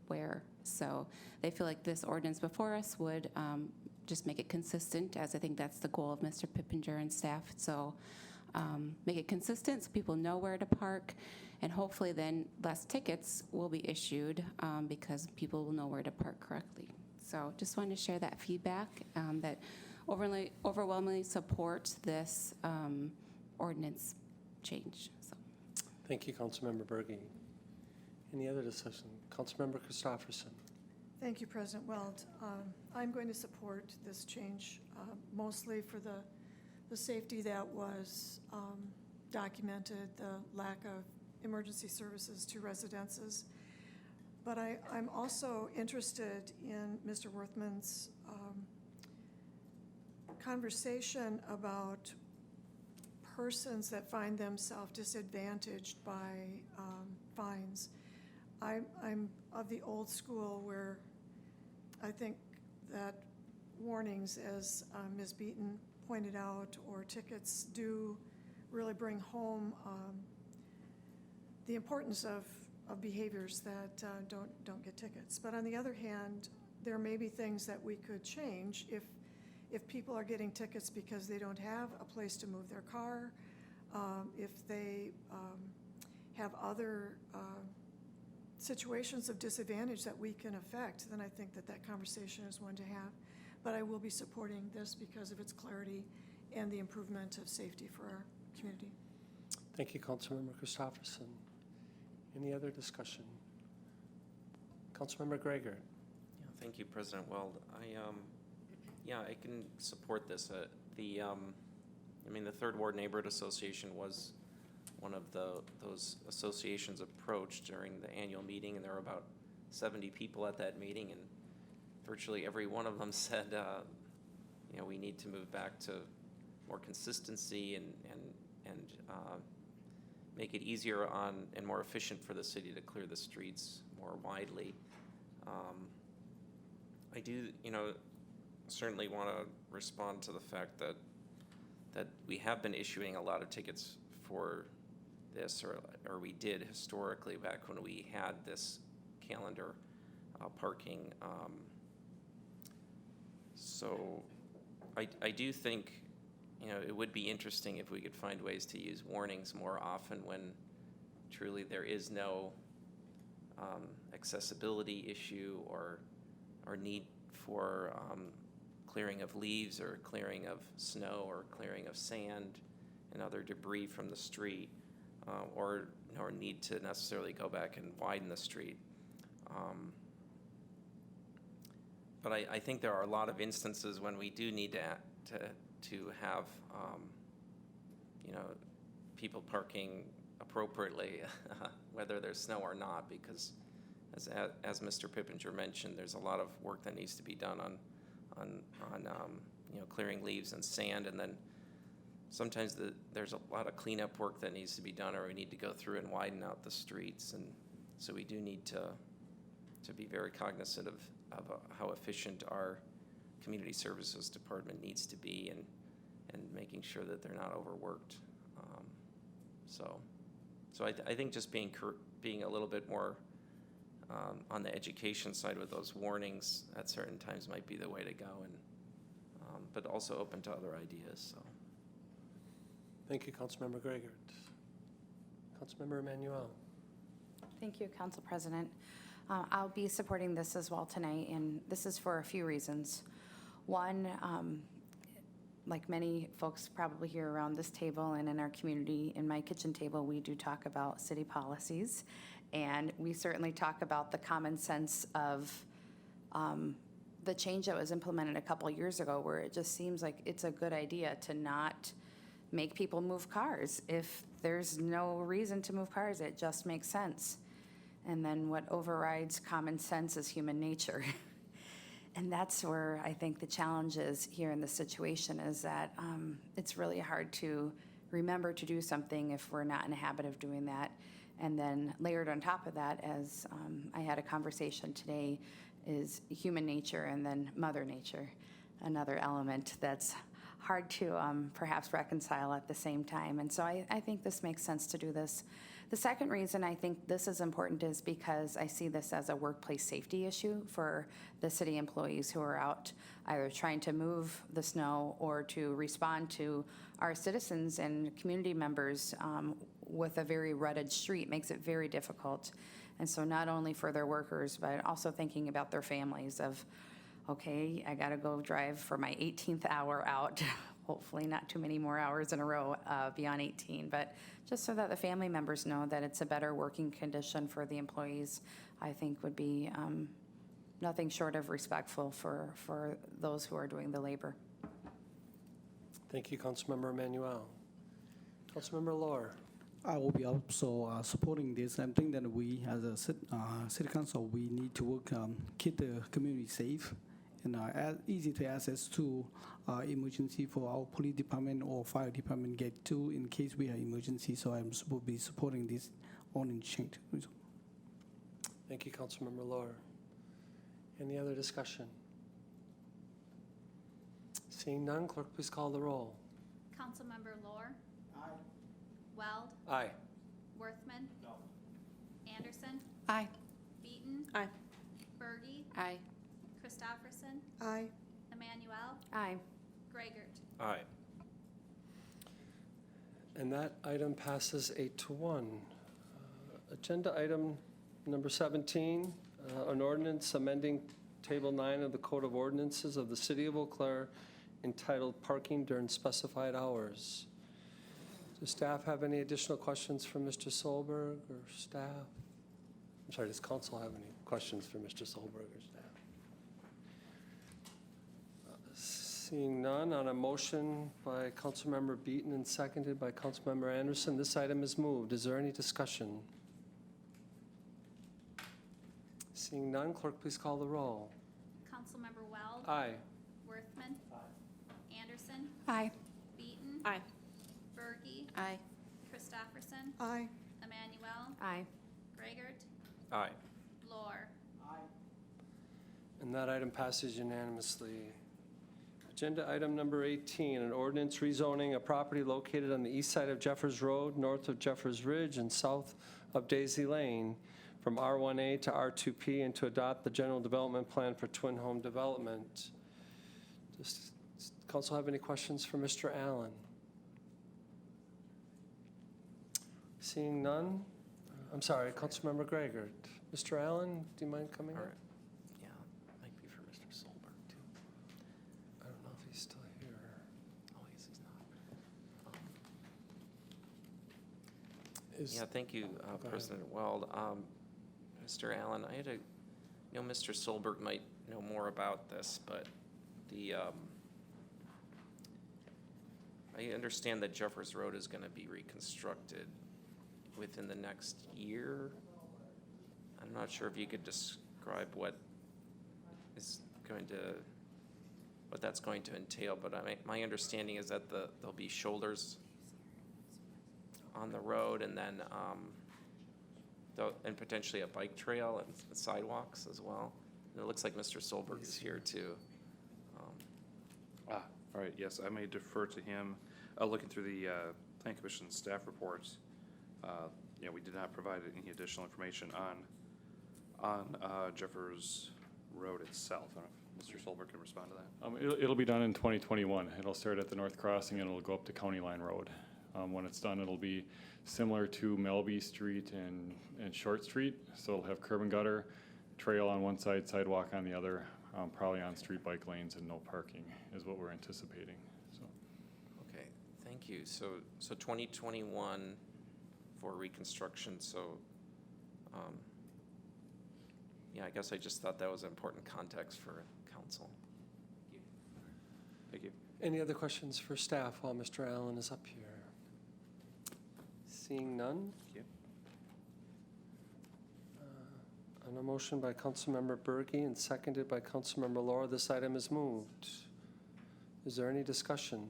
where. So they feel like this ordinance before us would just make it consistent, as I think that's the goal of Mr. Pippinger and staff. So make it consistent so people know where to park, and hopefully then less tickets will be issued because people will know where to park correctly. So just wanted to share that feedback, that overwhelmingly support this ordinance change. So. Thank you, Councilmember Berge. Any other discussion? Councilmember Christopherson. Thank you, President Weld. I'm going to support this change, mostly for the safety that was documented, the lack of emergency services to residences. But I'm also interested in Mr. Worthman's conversation about persons that find themselves disadvantaged by fines. I'm of the old school where I think that warnings, as Ms. Beaton pointed out, or tickets do really bring home the importance of behaviors that don't get tickets. But on the other hand, there may be things that we could change if people are getting tickets because they don't have a place to move their car, if they have other situations of disadvantage that we can affect, then I think that conversation is one to have. But I will be supporting this because of its clarity and the improvement of safety for our community. Thank you, Councilmember Christopherson. Any other discussion? Councilmember Gregor. Yeah, thank you, President Weld. I can support this. The Third Ward Neighborhood Association was one of those associations approached during the annual meeting, and there were about 70 people at that meeting, and virtually every one of them said, we need to move back to more consistency and make it easier and more efficient for the city to clear the streets more widely. I do, certainly want to respond to the fact that we have been issuing a lot of tickets for this, or we did historically back when we had this calendar parking. So I do think, it would be interesting if we could find ways to use warnings more often when truly there is no accessibility issue or need for clearing of leaves or clearing of snow or clearing of sand and other debris from the street, or need to necessarily go back and widen the street. But I think there are a lot of instances when we do need to have people parking appropriately, whether there's snow or not, because as Mr. Pippinger mentioned, there's a lot of work that needs to be done on clearing leaves and sand, and then sometimes there's a lot of cleanup work that needs to be done, or we need to go through and widen out the streets, and so we do need to be very cognizant of how efficient our community services department needs to be, and making sure that they're not overworked. So I think just being a little bit more on the education side with those warnings at certain times might be the way to go, and, but also open to other ideas, so. Thank you, Councilmember Gregor. Councilmember Emmanuel. Thank you, Council President. I'll be supporting this as well tonight, and this is for a few reasons. One, like many folks probably here around this table and in our community, in my kitchen table, we do talk about city policies, and we certainly talk about the common sense of the change that was implemented a couple years ago, where it just seems like it's a good idea to not make people move cars. If there's no reason to move cars, it just makes sense. And then what overrides common sense is human nature. And that's where I think the challenge is here in this situation, is that it's really hard to remember to do something if we're not in a habit of doing that. And then layered on top of that, as I had a conversation today, is human nature and then Mother Nature, another element that's hard to perhaps reconcile at the same time. And so I think this makes sense to do this. The second reason I think this is important is because I see this as a workplace safety issue for the city employees who are out either trying to move the snow or to respond to our citizens and community members with a very rutted street makes it very difficult. And so not only for their workers, but also thinking about their families of, okay, I gotta go drive for my 18th hour out, hopefully not too many more hours in a row beyond 18, but just so that the family members know that it's a better working condition for the employees, I think would be nothing short of respectful for those who are doing the labor. Thank you, Councilmember Emmanuel. Councilmember Lohr. I will be also supporting this. I think that we, as a city council, we need to work keep the community safe and easy to access to emergency for our police department or fire department get to in case we have emergency. So I will be supporting this ordinance change. Thank you, Councilmember Lohr. Any other discussion? Seeing none, clerk, please call the roll. Councilmember Lohr? Aye. Weld? Aye. Worthman? No. Anderson? Aye. Beaton? Aye. Berge? Aye. Christopherson? Aye. Emmanuel? Aye. Gregert? Aye. And that item passes 8-1. Agenda item number 17, an ordinance amending Table 9 of the Code of Ordinances of the City of Eau Claire entitled Parking During Specified Hours. Does staff have any additional questions for Mr. Solberg or staff? I'm sorry, does council have any questions for Mr. Solberg or staff? Seeing none, on a motion by Councilmember Beaton and seconded by Councilmember Anderson, this item is moved. Is there any discussion? Seeing none, clerk, please call the roll. Councilmember Weld? Aye. Worthman? Aye. Anderson? Aye. Beaton? Aye. Berge? Aye. Christopherson? Aye. Emmanuel? Aye. Gregert? Aye. Lohr? And that item passes unanimously. Agenda item number 18, an ordinance rezoning a property located on the east side of Jeffers Road, north of Jeffers Ridge, and south of Daisy Lane from R1A to R2P, and to adopt the general development plan for twin home development. Does council have any questions for Mr. Allen? Seeing none? I'm sorry, Councilmember Gregor. Mr. Allen, do you mind coming All up? right. Yeah, might be for Mr. Solberg, too. I don't know if he's still here. Oh, yes, he's not. Is- Yeah, thank you, Go ahead. President Weld. Mr. Allen, I had a, Mr. Solberg might know more about this, but the, I understand that Jeffers Road is going to be reconstructed within the next year. I'm not sure if you could describe what that's going to entail, but my understanding is that there'll be shoulders on the road, and then and potentially a bike trail and sidewalks as well. And it looks like Mr. Solberg is here too. All right, yes, I may defer to him. Looking through the Plan Commission staff reports, we did not provide any additional information On Jeffers Road itself, I don't know if Mr. Solberg can respond to that. It'll be done in 2021. It'll start at the North Crossing and it'll go up to County Line Road. When it's done, it'll be similar to Melby Street and Short Street. So it'll have curb and gutter, trail on one side, sidewalk on the other, probably on street bike lanes and no parking is what we're anticipating, so. Okay, thank you. So 2021 for reconstruction, so, yeah, I guess I just thought that was important context for council. Thank you. Any other questions for staff while Mr. Allen is up here? Seeing none? Thank you. On a motion by Councilmember Berge and seconded by Councilmember Laura, this item is moved. Is there any discussion?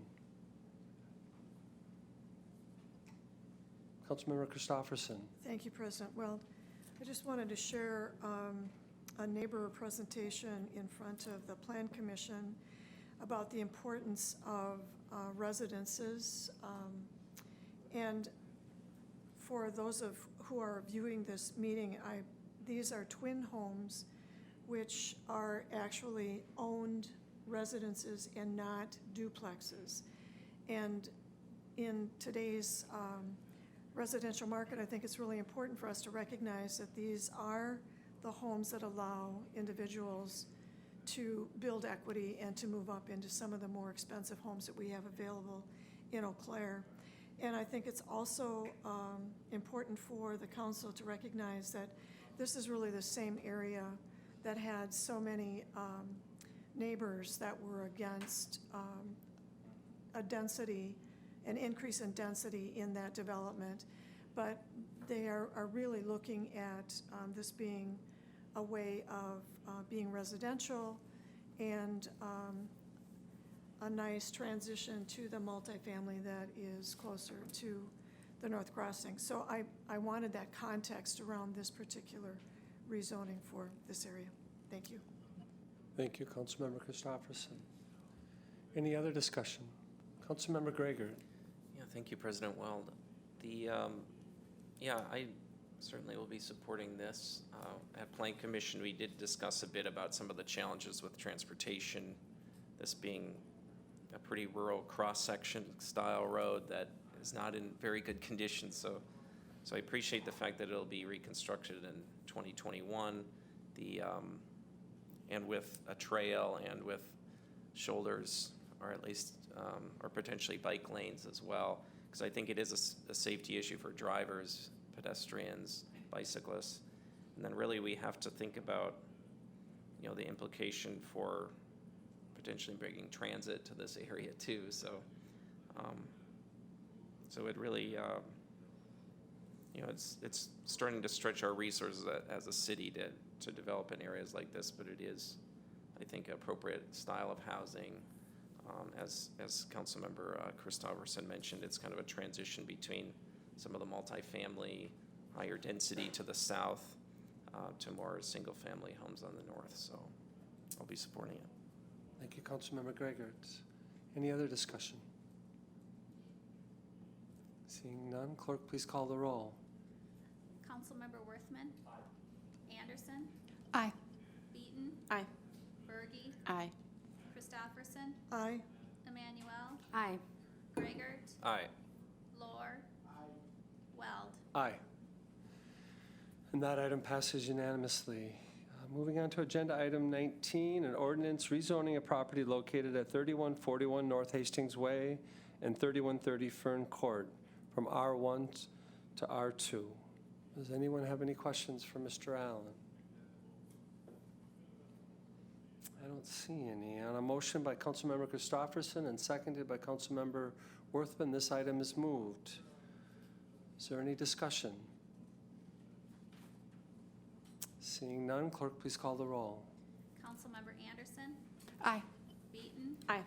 Councilmember Christopherson. Thank you, President Weld. I just wanted to share a neighbor presentation in front of the Plan Commission about the importance of residences. And for those who are viewing this meeting, these are twin homes which are actually owned residences and not duplexes. And in today's residential market, I think it's really important for us to recognize that these are the homes that allow individuals to build equity and to move up into some of the more expensive homes that we have available in Eau Claire. And I think it's also important for the council to recognize that this is really the same area that had so many neighbors that were against an increase in density in that development. But they are really looking at this being a way of being residential and a nice transition to the multifamily that is closer to the North Crossing. So I wanted that context around this particular rezoning for this area. Thank you. Thank you, Councilmember Christopherson. Any other discussion? Councilmember Gregor. Yeah, thank you, President Weld. Yeah, I certainly will be supporting this. At Plan Commission, we did discuss a bit about some of the challenges with transportation, this being a pretty rural cross-section style road that is not in very good condition. So I appreciate the fact that it'll be reconstructed in 2021, and with a trail and with shoulders, or at least, or potentially bike lanes as well, because I think it is a safety issue for drivers, pedestrians, bicyclists. And then really we have to think about, the implication for potentially bringing transit to this area too. So it really, it's starting to stretch our resources as a city to develop in areas like this, but it is, I think, an appropriate style of housing. As Councilmember Christopherson mentioned, it's kind of a transition between some of the multifamily, higher density to the south, to more single-family homes on the north. So I'll be supporting it. Thank you, Councilmember Gregor. Any other discussion? Seeing none, clerk, please call the roll. Councilmember Worthman. Aye. Anderson. Aye. Beaton. Aye. Berge. Aye. Christopherson. Aye. Emmanuel. Aye. Gregert. Aye. Lohr. Weld. Aye. And that item passes unanimously. Moving on to agenda item 19, an ordinance rezoning a property located at 3141 North Hastings Way and 3130 Fern Court from R1 to R2. Does anyone have any questions for Mr. Allen? I don't see any. On a motion by Councilmember Christopherson and seconded by Councilmember Worthman, this item is moved. Is there any discussion? Seeing none, clerk, please call the roll. Councilmember Anderson. Aye. Beaton. Aye.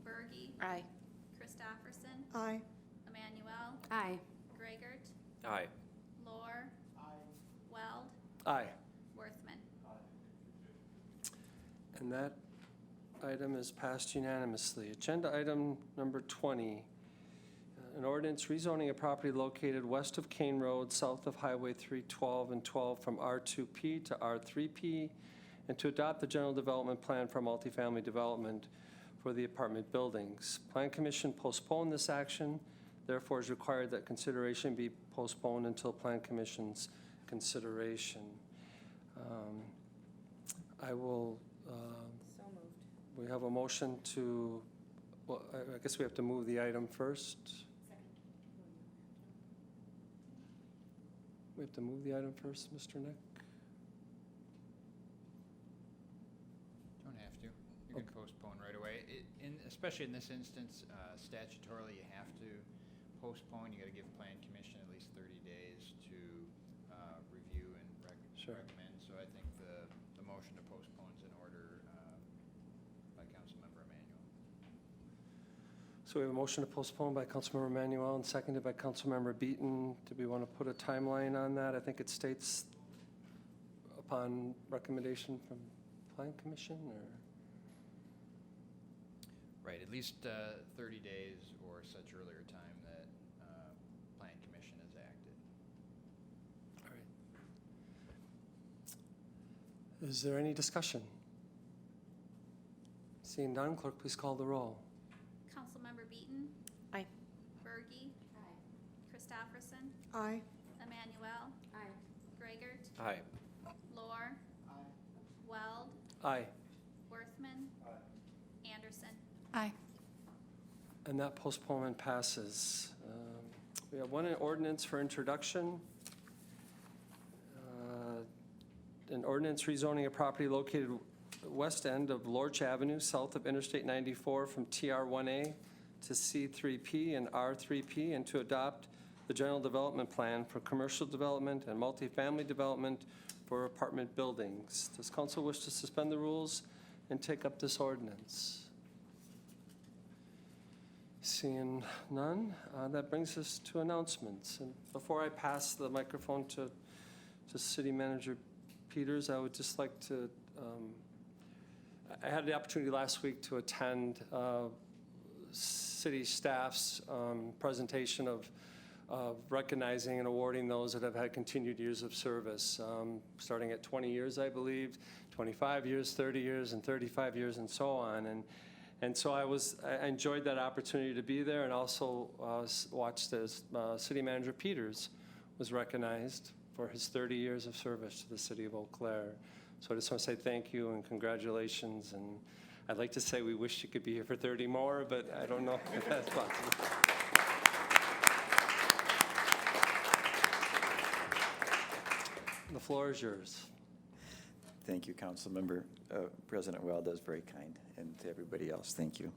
Berge. Aye. Christopherson. Aye. Emmanuel. Aye. Gregert. Aye. Lohr. Weld. Aye. Worthman. And that item is passed unanimously. Agenda item number 20. an ordinance rezoning a property located west of Kane Road, south of Highway 312 and 12 from R2P to R3P, and to adopt the general development plan for multifamily development for the apartment buildings. Plan Commission postponed this action, therefore is required that consideration be postponed until Plan Commission's consideration. I will, So moved. we have a motion to, well, I guess we have to move the item first. We have to move the item first, Mr. Nick? Don't have to. You can postpone right away. Especially in this instance, statutorily, you have to postpone. You got to give Plan Commission at least 30 days to review and recommend. So I think the motion to postpone is in order by Councilmember Emanuel. So we have a motion to postpone by Councilmember Emanuel and seconded by Councilmember Beaton. Do we want to put a timeline on that? I think it states upon recommendation from Plan Commission, or? Right, at least 30 days or such earlier time that Plan Commission has acted. All right. Is there any discussion? Seeing none, clerk, please call the roll. Councilmember Beaton. Aye. Bergy. Aye. Christopherson. Aye. Emmanuel. Aye. Greigert. Aye. Lohr. Aye. Weld. Aye. Worthman. Aye. Anderson. Aye. And that postponement passes. We have one ordinance for introduction. An ordinance rezoning a property located west end of Lorch Avenue, south of Interstate 94, from TR1A to C3P and R3P, and to adopt the general development plan for commercial development and multifamily development for apartment buildings. Does council wish to suspend the rules and take up this ordinance? Seeing none, that brings us to announcements. And before I pass the microphone to City Manager Peters, I would just like to, I had the opportunity last week to attend city staff's presentation of recognizing and awarding those that have had continued years of service, starting at 20 years, I believe, 25 years, 30 years, and 35 years, and so on. And so I enjoyed that opportunity to be there, and also watched as City Manager Peters was recognized for his 30 years of service to the city of Eau Claire. So I just want to say thank you and congratulations, and I'd like to say we wish you could be here for 30 more, but I don't know if that's possible. The floor is yours. Thank you, Councilmember. President Weld, that's very kind, and to everybody else, thank you.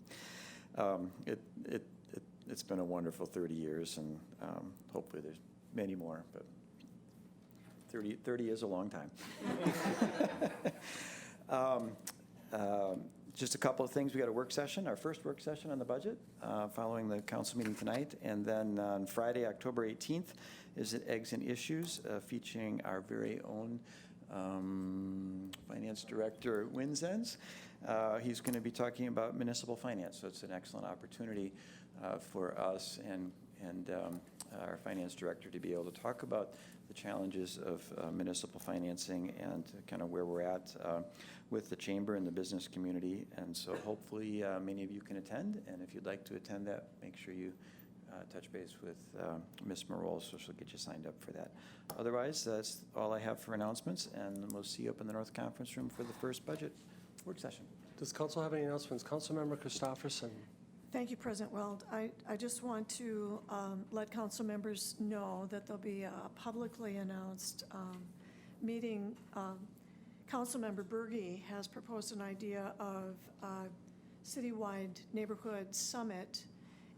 It's been a wonderful 30 years, and hopefully there's many more, but 30 is a long time. Just a couple of things. We got a work session, our first work session on the budget, following the council meeting tonight, and then on Friday, October 18th, is at Eggs and Issues, featuring our very own Finance Director Winsens. He's going to be talking about municipal finance, so it's an excellent opportunity for us and our Finance Director to be able to talk about the challenges of municipal financing and kind of where we're at with the Chamber and the business community. And so hopefully many of you can attend, and if you'd like to attend that, make sure you touch base with Ms. Marol, so she'll get you signed up for that. Otherwise, that's all I have for announcements, and we'll see you up in the North Conference Room for the first budget work session. Does council have any announcements? Councilmember Christopherson. Thank you, President Weld. I just want to let council members know that there'll be a publicly announced meeting. Councilmember Bergy has proposed an idea of a citywide neighborhood summit,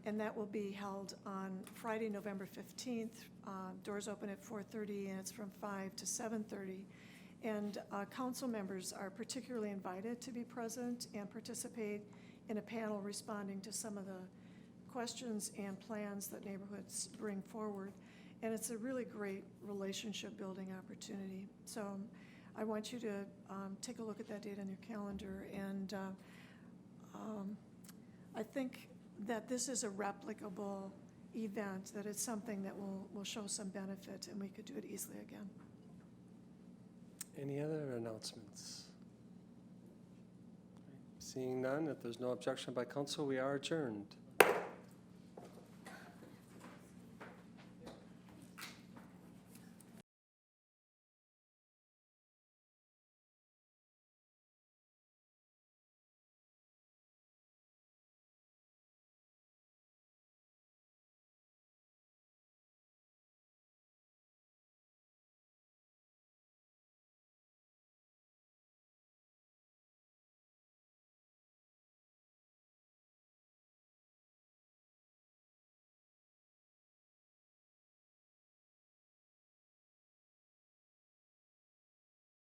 and that will be held on Friday, November 15th. Doors open at 4:30, and it's from 5 to 7:30. And council members are particularly invited to be present and participate in a panel responding to some of the questions and plans that neighborhoods bring forward. And it's a really great relationship building opportunity. So I want you to take a look at that date on your calendar. And I think that this is a replicable event, that it's something that will show some benefit, and we could do it easily again. Any other announcements? Seeing none, if there's no objection by council, we are adjourned.